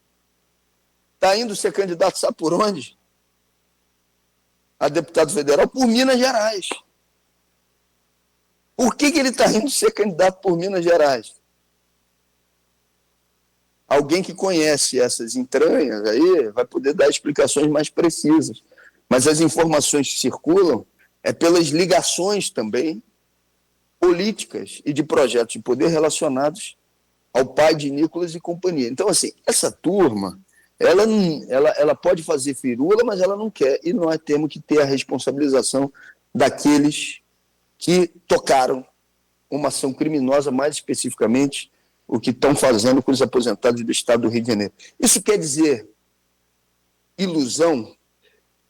está indo ser candidato, sabe por onde? A deputado federal por Minas Gerais. Por que ele está indo ser candidato por Minas Gerais? Alguém que conhece essas entranhas aí vai poder dar explicações mais precisas. Mas as informações que circulam é pelas ligações também políticas e de projetos de poder relacionados ao pai de Nicolas e companhia. Então, assim, essa turma, ela pode fazer firula, mas ela não quer. E nós temos que ter a responsabilização daqueles que tocaram uma ação criminosa, mais especificamente o que estão fazendo com os aposentados do estado do Rio de Janeiro. Isso quer dizer ilusão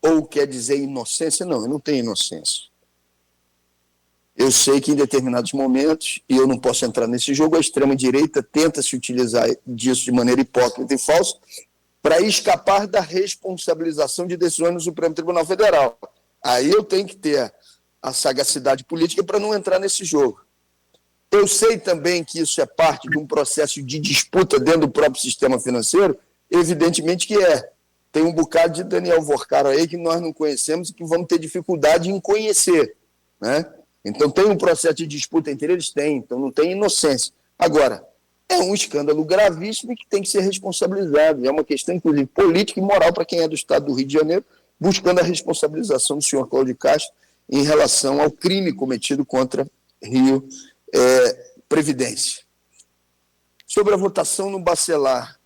ou quer dizer inocência? Não, eu não tenho inocência. Eu sei que em determinados momentos, e eu não posso entrar nesse jogo, a extrema-direita tenta se utilizar disso de maneira hipócrita e falsa para escapar da responsabilização de decisões no Supremo Tribunal Federal. Aí eu tenho que ter a sagacidade política para não entrar nesse jogo. Eu sei também que isso é parte de um processo de disputa dentro do próprio sistema financeiro, evidentemente que é. Tem um bocado de Daniel Vorcaro aí que nós não conhecemos e que vamos ter dificuldade em conhecer, né? Então tem um processo de disputa entre eles? Tem, então não tem inocência. Agora, é um escândalo gravíssimo e que tem que ser responsabilizado. É uma questão, inclusive, política e moral para quem é do estado do Rio de Janeiro, buscando a responsabilização do senhor Cláudio Castro em relação ao crime cometido contra Rio Previdência. Sobre a votação no Bacelar,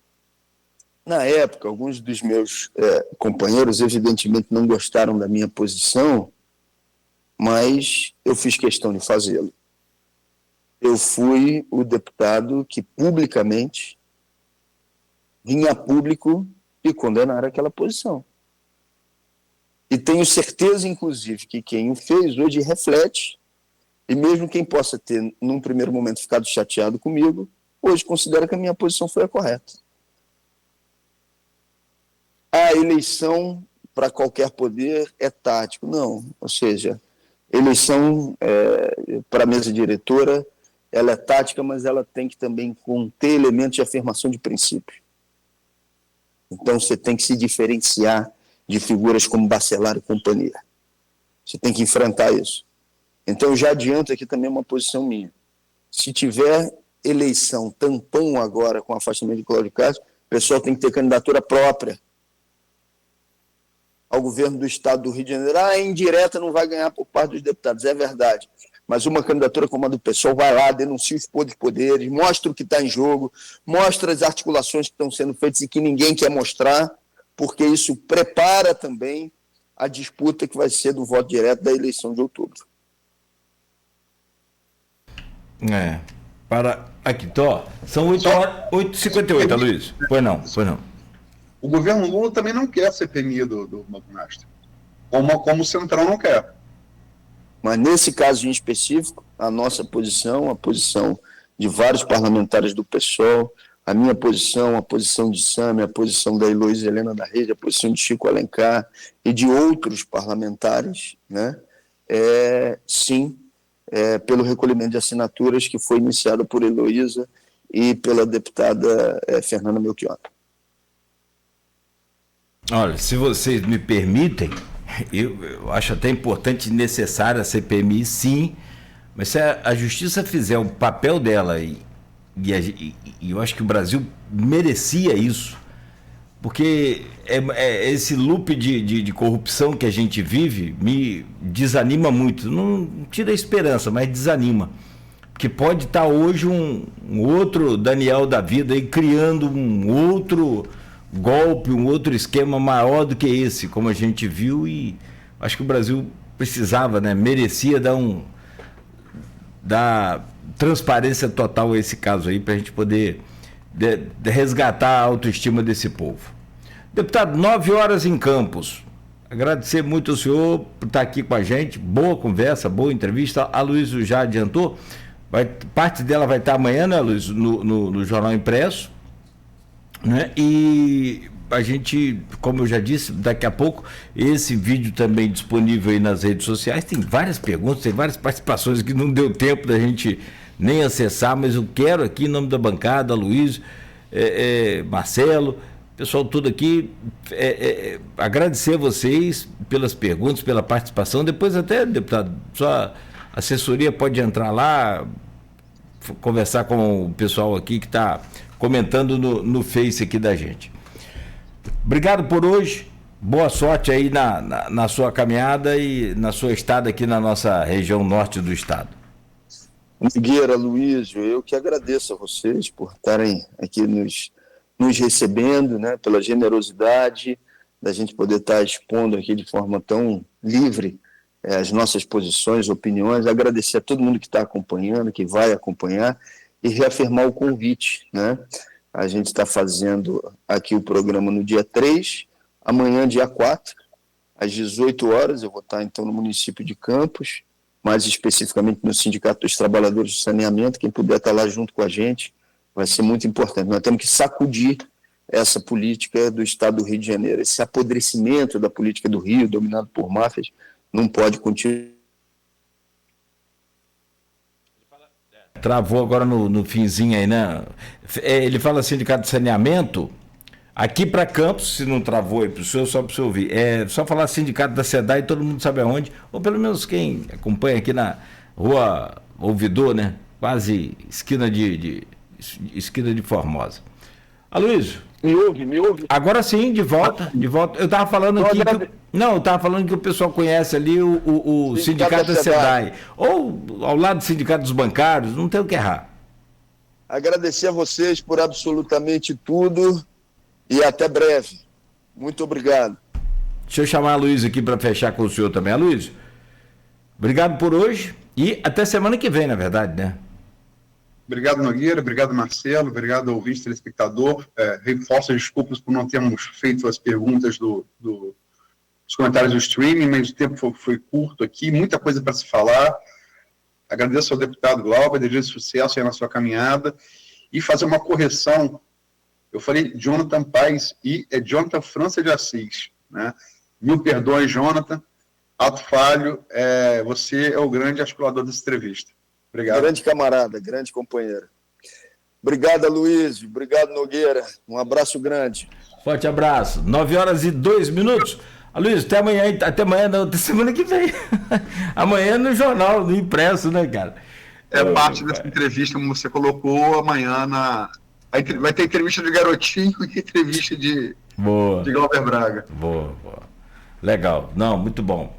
na época, alguns dos meus companheiros, evidentemente, não gostaram da minha posição, mas eu fiz questão de fazê-lo. Eu fui o deputado que publicamente vinha a público e condenar aquela posição. E tenho certeza, inclusive, que quem o fez hoje reflete, e mesmo quem possa ter, num primeiro momento, ficado chateado comigo, hoje considera que a minha posição foi a correta. A eleição para qualquer poder é tático. Não, ou seja, eleição para a mesa diretora, ela é tática, mas ela tem que também conter elementos de afirmação de princípio. Então você tem que se diferenciar de figuras como Bacelar e companhia. Você tem que enfrentar isso. Então eu já adianto aqui também uma posição minha. Se tiver eleição tampão agora com afastamento de Cláudio Castro, o pessoal tem que ter candidatura própria ao governo do estado do Rio de Janeiro. A indireta não vai ganhar por parte dos deputados, é verdade. Mas uma candidatura como a do pessoal vai lá, denuncia os poderes, mostra o que está em jogo, mostra as articulações que estão sendo feitas e que ninguém quer mostrar, porque isso prepara também a disputa que vai ser do voto direto da eleição de outubro. Aqui, Tó, são 8h58, Luiz. Pois não. O governo Lula também não quer ser CPMI do Banco Master, como o Centrão não quer. Mas nesse caso em específico, a nossa posição, a posição de vários parlamentares do PSOL, a minha posição, a posição de Sami, a posição da Heloísa Helena da Rede, a posição de Chico Alencar e de outros parlamentares, né, sim, pelo recolhimento de assinaturas que foi iniciado por Heloísa e pela deputada Fernanda Melchiota. Olha, se vocês me permitem, eu acho até importante e necessária a CPMI, sim, mas se a Justiça fizer o papel dela, e eu acho que o Brasil merecia isso, porque esse loop de corrupção que a gente vive me desanima muito. Não tira a esperança, mas desanima. Porque pode estar hoje um outro Daniel da vida aí criando um outro golpe, um outro esquema maior do que esse, como a gente viu, e acho que o Brasil precisava, né, merecia dar transparência total a esse caso aí, para a gente poder resgatar a autoestima desse povo. Deputado, 9h em Campos. Agradecer muito ao senhor por estar aqui com a gente. Boa conversa, boa entrevista. A Luísa já adiantou. Parte dela vai estar amanhã, né, Luiz, no Jornal Impresso. Né? E a gente, como eu já disse, daqui a pouco, esse vídeo também disponível aí nas redes sociais, tem várias perguntas, tem várias participações que não deu tempo da gente nem acessar, mas eu quero aqui, em nome da bancada, Luiz, Marcelo, pessoal todo aqui, agradecer a vocês pelas perguntas, pela participação. Depois até, deputado, sua assessoria pode entrar lá, conversar com o pessoal aqui que está comentando no Face aqui da gente. Obrigado por hoje, boa sorte aí na sua caminhada e na sua estada aqui na nossa região norte do estado. Nogueira, Luiz, eu que agradeço a vocês por estarem aqui nos recebendo, né, pela generosidade da gente poder estar expondo aqui de forma tão livre as nossas posições, opiniões, agradecer a todo mundo que está acompanhando, que vai acompanhar, e reafirmar o convite, né? A gente está fazendo aqui o programa no dia 3, amanhã, dia 4, às 18 horas, eu vou estar então no município de Campos, mais especificamente no Sindicato dos Trabalhadores do Saneamento. Quem puder estar lá junto com a gente vai ser muito importante. Nós temos que sacudir essa política do Estado do Rio de Janeiro, esse apodrecimento da política do Rio, dominado por máfias, não pode continuar. Travou agora no finzinho aí, né? Ele fala Sindicato de Saneamento. Aqui para Campos, se não travou aí para o senhor, só para o senhor ouvir. É só falar Sindicato da SEDAI, todo mundo sabe aonde, ou pelo menos quem acompanha aqui na Rua Ouvidor, né? Quase esquina de Formosa. Aloysio. Me ouve? Agora sim, de volta. Eu estava falando aqui. Eu estava falando que o pessoal conhece ali o Sindicato da SEDAI. Ou ao lado do Sindicato dos Bancários, não tem o que errar. Agradecer a vocês por absolutamente tudo e até breve. Muito obrigado. Deixa eu chamar a Luiz aqui para fechar com o senhor também. Luiz, obrigado por hoje e até semana que vem, na verdade, né? Obrigado, Nogueira. Obrigado, Marcelo. Obrigado, ouvinte, telespectador. Reforço as desculpas por não termos feito as perguntas dos comentários do streaming, mas o tempo foi curto aqui, muita coisa para se falar. Agradeço ao deputado Glauber, desejo sucesso aí na sua caminhada e fazer uma correção. Eu falei Jonathan Paes e é Jonathan França de Assis, né? Mil perdões, Jonathan. Ato falho, você é o grande articulador dessa entrevista. Obrigado. Grande camarada, grande companheiro. Obrigado, Luiz. Obrigado, Nogueira. Um abraço grande. Forte abraço. 9h02. Luiz, até amanhã, não, até semana que vem. Amanhã no jornal, no impresso, né, cara? Parte dessa entrevista, como você colocou, amanhã vai ter entrevista de Garotinho e entrevista de Glauber Braga. Boa. Legal. Não, muito bom.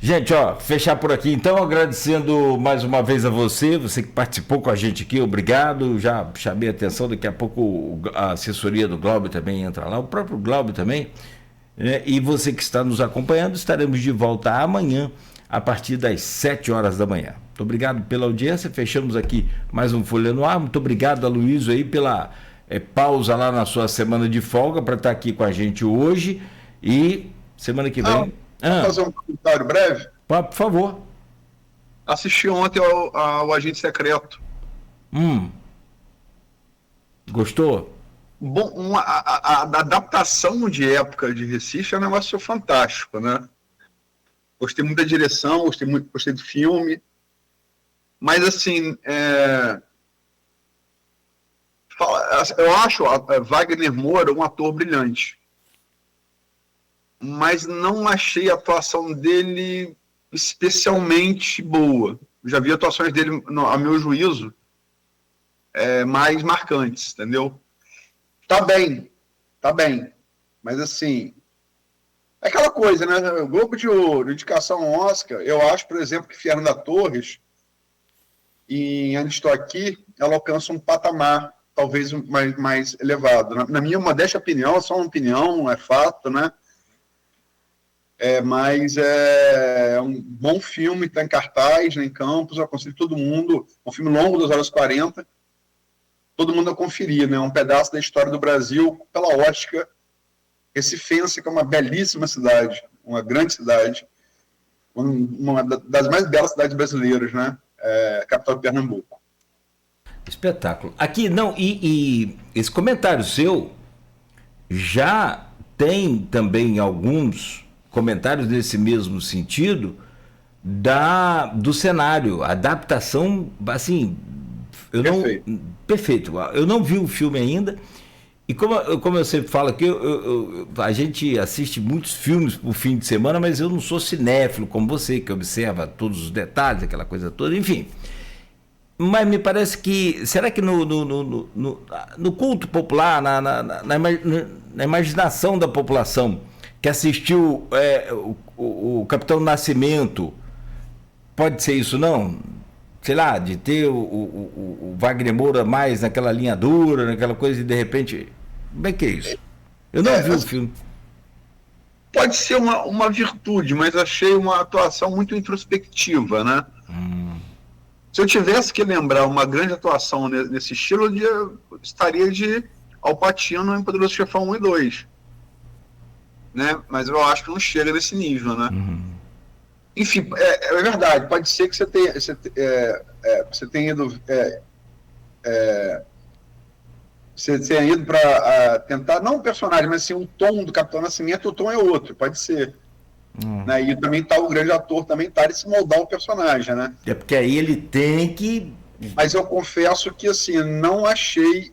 Gente, fechar por aqui, então, agradecendo mais uma vez a você que participou com a gente aqui, obrigado, já chamei a atenção, daqui a pouco a assessoria do Glauber também entra lá, o próprio Glauber também, né? E você que está nos acompanhando, estaremos de volta amanhã, a partir das 7 horas da manhã. Muito obrigado pela audiência, fechamos aqui mais um Folha no Ar, muito obrigado a Luiz aí pela pausa lá na sua semana de folga, para estar aqui com a gente hoje, e semana que vem... Vou fazer um comentário breve? Por favor. Assisti ontem ao Agente Secreto. Gostou? Bom, a adaptação de época de Recife é um negócio fantástico, né? Gostei muito da direção, gostei do filme. Mas, assim, eu acho Wagner Moura um ator brilhante. Mas não achei a atuação dele especialmente boa. Já vi atuações dele, a meu juízo, mais marcantes, entendeu? Tá bem. Mas, assim, é aquela coisa, né? O Globo de Ouro, indicação ao Oscar, eu acho, por exemplo, que Fernanda Torres, em Ainda Estou Aqui, ela alcança um patamar talvez mais elevado. Na minha modesta opinião, é só uma opinião, é fato, né? Mas é um bom filme, está em cartaz, né, em Campos, eu aconselho todo mundo, um filme longo, 2h40, todo mundo a conferir, né, um pedaço da história do Brasil pela ótica recifense, que é uma belíssima cidade, uma grande cidade, uma das mais belas cidades brasileiras, né, capital de Pernambuco. Espetáculo. Aqui, não, e esse comentário seu, já tem também alguns comentários nesse mesmo sentido do cenário, adaptação, assim, perfeito. Eu não vi o filme ainda, e como eu sempre falo aqui, a gente assiste muitos filmes por fim de semana, mas eu não sou cinéfilo como você, que observa todos os detalhes, aquela coisa toda, enfim. Mas me parece que, será que no culto popular, na imaginação da população que assistiu o Capitão Nascimento, pode ser isso não? Sei lá, de ter o Wagner Moura mais naquela linha dura, naquela coisa, e de repente, como é que é isso? Eu não vi o filme. Pode ser uma virtude, mas achei uma atuação muito introspectiva, né? Se eu tivesse que lembrar uma grande atuação nesse estilo, eu estaria de Al Pacino em Poderoso Chefão 1 e 2. Né? Mas eu acho que não chega nesse nível, né? Enfim, é verdade, pode ser que você tenha ido você tenha ido para tentar, não o personagem, mas sim o tom do Capitão Nascimento, o tom é outro, pode ser. Né? E também tá o grande ator, também tá de se moldar o personagem, né? É porque aí ele tem que... Mas eu confesso que, assim, não achei...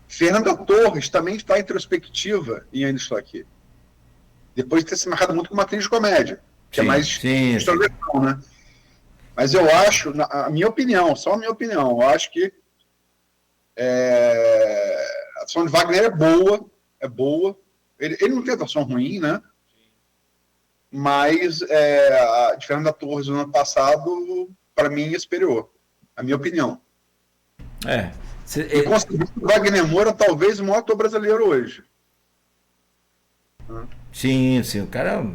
Fernanda Torres também está introspectiva em Ainda Estou Aqui. Depois de ter se marcado muito com uma atriz de comédia, que é mais extroversão, né? Mas eu acho, a minha opinião, só a minha opinião, eu acho que a atuação de Wagner é boa. Ele não tem atuação ruim, né? Mas a de Fernanda Torres no ano passado, para mim, é superior. A minha opinião. Eu considero que o Wagner Moura talvez o maior ator brasileiro hoje. Sim, o cara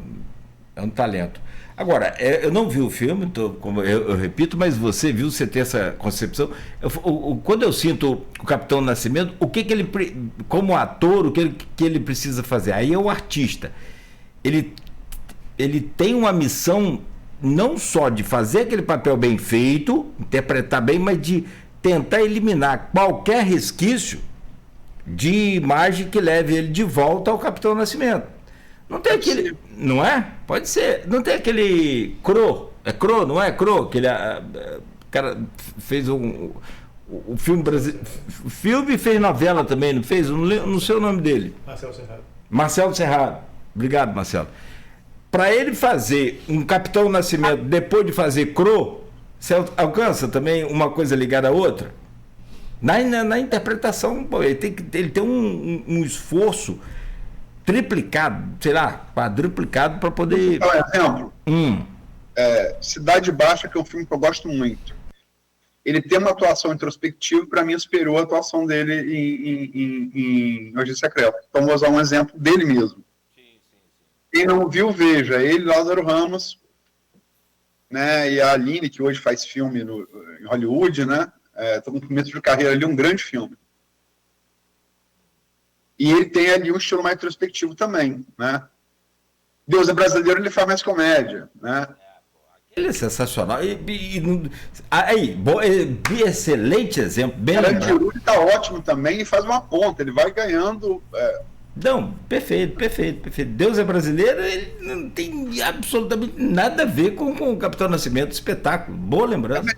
é um talento. Agora, eu não vi o filme, como eu repito, mas você viu, você tem essa concepção. Quando eu sinto o Capitão Nascimento, o que ele, como ator, o que ele precisa fazer? Aí é o artista. Ele tem uma missão não só de fazer aquele papel bem feito, interpretar bem, mas de tentar eliminar qualquer resquício de imagem que leve ele de volta ao Capitão Nascimento. Não tem aquele... Não é? Pode ser. Não tem aquele Cro. É Cro, não é Cro? Aquele cara fez um filme brasileiro. Filme e fez novela também, não fez? Não sei o nome dele. Marcelo Serrado. Obrigado, Marcelo. Para ele fazer um Capitão Nascimento depois de fazer Cro, você alcança também uma coisa ligada à outra? Na interpretação, pô, ele tem um esforço triplicado, sei lá, quadruplicado para poder... Por exemplo, Cidade Baixa, que é um filme que eu gosto muito. Ele tem uma atuação introspectiva, para mim, superior à atuação dele em Agente Secreto. Então, vou usar um exemplo dele mesmo. Quem não viu, veja. Ele, Lázaro Ramos, né, e a Aline, que hoje faz filme em Hollywood, né? Está no começo de carreira ali, um grande filme. E ele tem ali um estilo mais introspectivo também, né? Deus é Brasileiro, ele faz mais comédia, né? Ele é sensacional. Excelente exemplo. Bem lembrado. Ele está ótimo também e faz uma ponta, ele vai ganhando... Não, perfeito. Deus é Brasileiro, ele não tem absolutamente nada a ver com o Capitão Nascimento, espetáculo. Boa lembrança.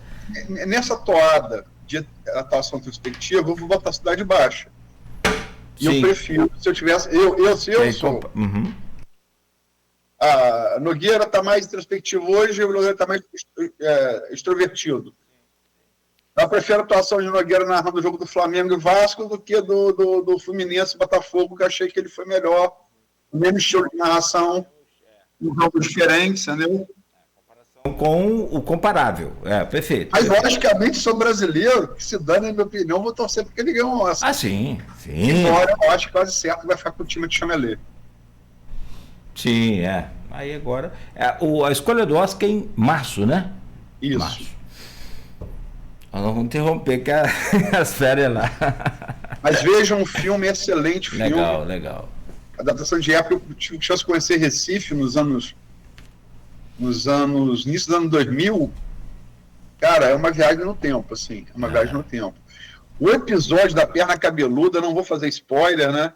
Nessa toada de atuação introspectiva, eu vou botar Cidade Baixa. E eu prefiro, se eu tivesse... Eu sou... A Nogueira está mais introspectivo hoje, o Nogueira está mais extrovertido. Eu prefiro a atuação de Nogueira narrando o jogo do Flamengo e Vasco do que do Fluminense e Botafogo, que eu achei que ele foi melhor. O mesmo estilo de narração, um jogo diferente, entendeu? Com o comparável, perfeito. Mas logicamente sou brasileiro, que se dane, na minha opinião, vou torcer porque ele ganhou um Oscar. Sim. Embora eu acho quase certo que vai ficar com o time de Chamelê. Sim, Aí agora. A escolha do Oscar é em março, né? Isso. Março. Nós vamos interromper que as férias lá. Mas veja um filme, excelente filme. Legal. Adaptação de época, eu tive chance de conhecer Recife início dos anos 2000. Cara, é uma viagem no tempo, assim. É uma viagem no tempo. O episódio da perna cabeluda, não vou fazer spoiler, né?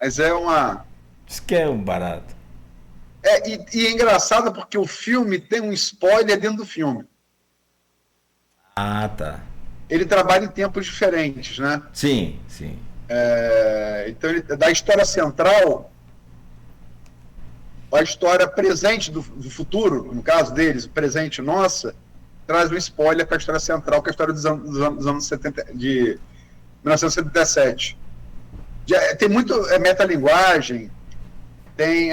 Mas é uma... Isso que é um barato. E é engraçado porque o filme tem um spoiler dentro do filme. Ah, tá. Ele trabalha em tempos diferentes, né? Sim, sim. Então, da história central, a história presente do futuro, no caso deles, o presente nossa, traz um spoiler para a história central, que é a história dos anos 70, de 1977. Tem muito metalinguagem, tem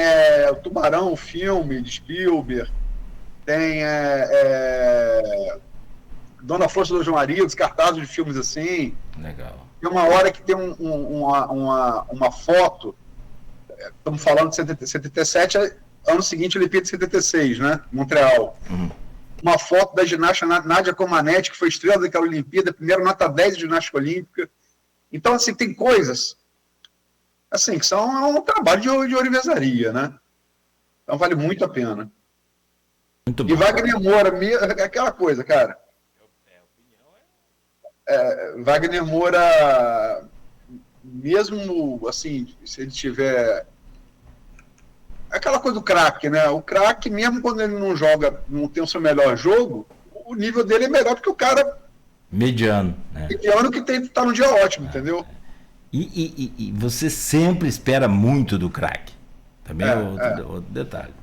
o Tubarão, o filme de Spielberg, tem Dona Força do João Maria, descartado de filmes assim. Legal. Tem uma hora que tem uma foto, estamos falando de 77, ano seguinte Olimpíada de 76, né? Montreal. Uhum. Uma foto da ginasta Nádia Comaneci, que foi estrela daquela Olimpíada, primeiro nota 10 de ginástica olímpica. Então, assim, tem coisas assim, que são um trabalho de orivesaria, né? Então vale muito a pena. Muito E bom. Wagner Moura, aquela coisa, cara. Wagner Moura, mesmo assim, se ele tiver aquela coisa do craque, né? O craque, mesmo quando ele não joga, não tem o seu melhor jogo, o nível dele é melhor do que o cara mediano, né? Mediano que tá no dia ótimo, entendeu? E você sempre espera muito do craque. Também é outro detalhe.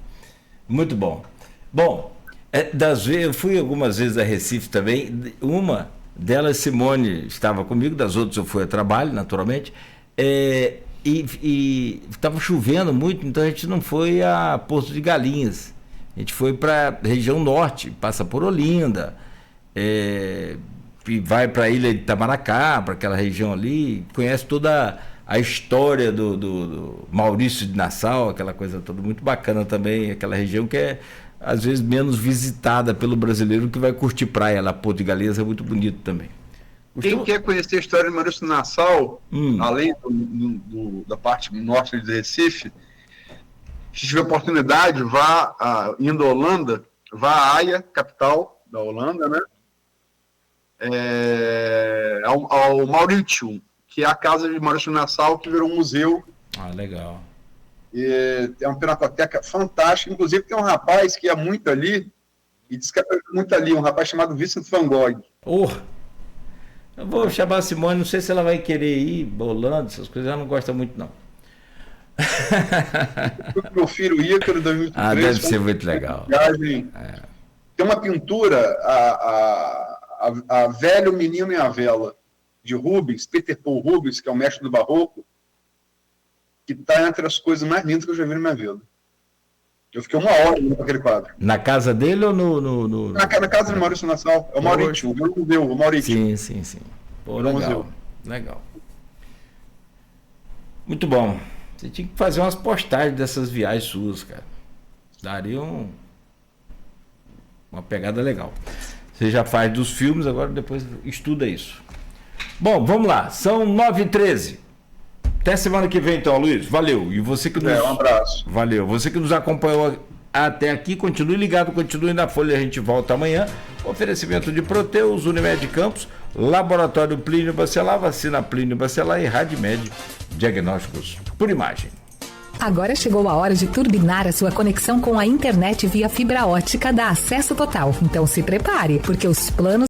Muito bom. Bom, eu fui algumas vezes a Recife também. Uma delas, Simone, estava comigo, das outras eu fui a trabalho, naturalmente. E estava chovendo muito, então a gente não foi a Porto de Galinhas. A gente foi para a região norte, passa por Olinda, e vai para a ilha de Itamaracá, para aquela região ali, conhece toda a história do Maurício de Nassau, aquela coisa toda muito bacana também, aquela região que é às vezes menos visitada pelo brasileiro que vai curtir praia lá. Porto de Galinhas é muito bonito também. Quem quer conhecer a história de Maurício de Nassau, além da parte norte de Recife, se tiver oportunidade, vá indo à Holanda, vá à Haia, capital da Holanda, né? Ao Mauritius, que é a casa de Maurício de Nassau, que virou um museu. Ah, legal. E tem uma pinacoteca fantástica. Inclusive, tem um rapaz que ia muito ali, e diz que é muito ali, um rapaz chamado Vincent van Gogh. Eu vou chamar a Simone, não sei se ela vai querer ir, Holanda, essas coisas, ela não gosta muito, não. Meu filho ia, que era 2003. Deve ser muito legal. Viagem. Tem uma pintura, a Velho Menino e a Vela, de Rubens, Peter Paul Rubens, que é o mestre do barroco, que está entre as coisas mais lindas que eu já vi na minha vida. Eu fiquei uma hora olhando para aquele quadro. Na casa dele ou no... Na casa de Maurício Nassau. É o Maurício, o Maurício. Sim. Pô, legal. Muito bom. Você tinha que fazer umas postagens dessas viagens suas, cara. Daria uma pegada legal. Você já faz dos filmes, agora depois estuda isso. Bom, vamos lá. São 9h13. Até semana que vem, então, Luiz. Valeu. E você que um abraço. Valeu. Você que nos acompanhou até aqui, continue ligado, continue na Folha. A gente volta amanhã. Oferecimento de Proteus, Unimed Campos, Laboratório Plínio Bacelar, Vacina Plínio Bacelar e Radmed Diagnósticos por Imagem. Agora chegou a hora de turbinar a sua conexão com a internet via fibra ótica da Acesso Total. Então se prepare, porque os planos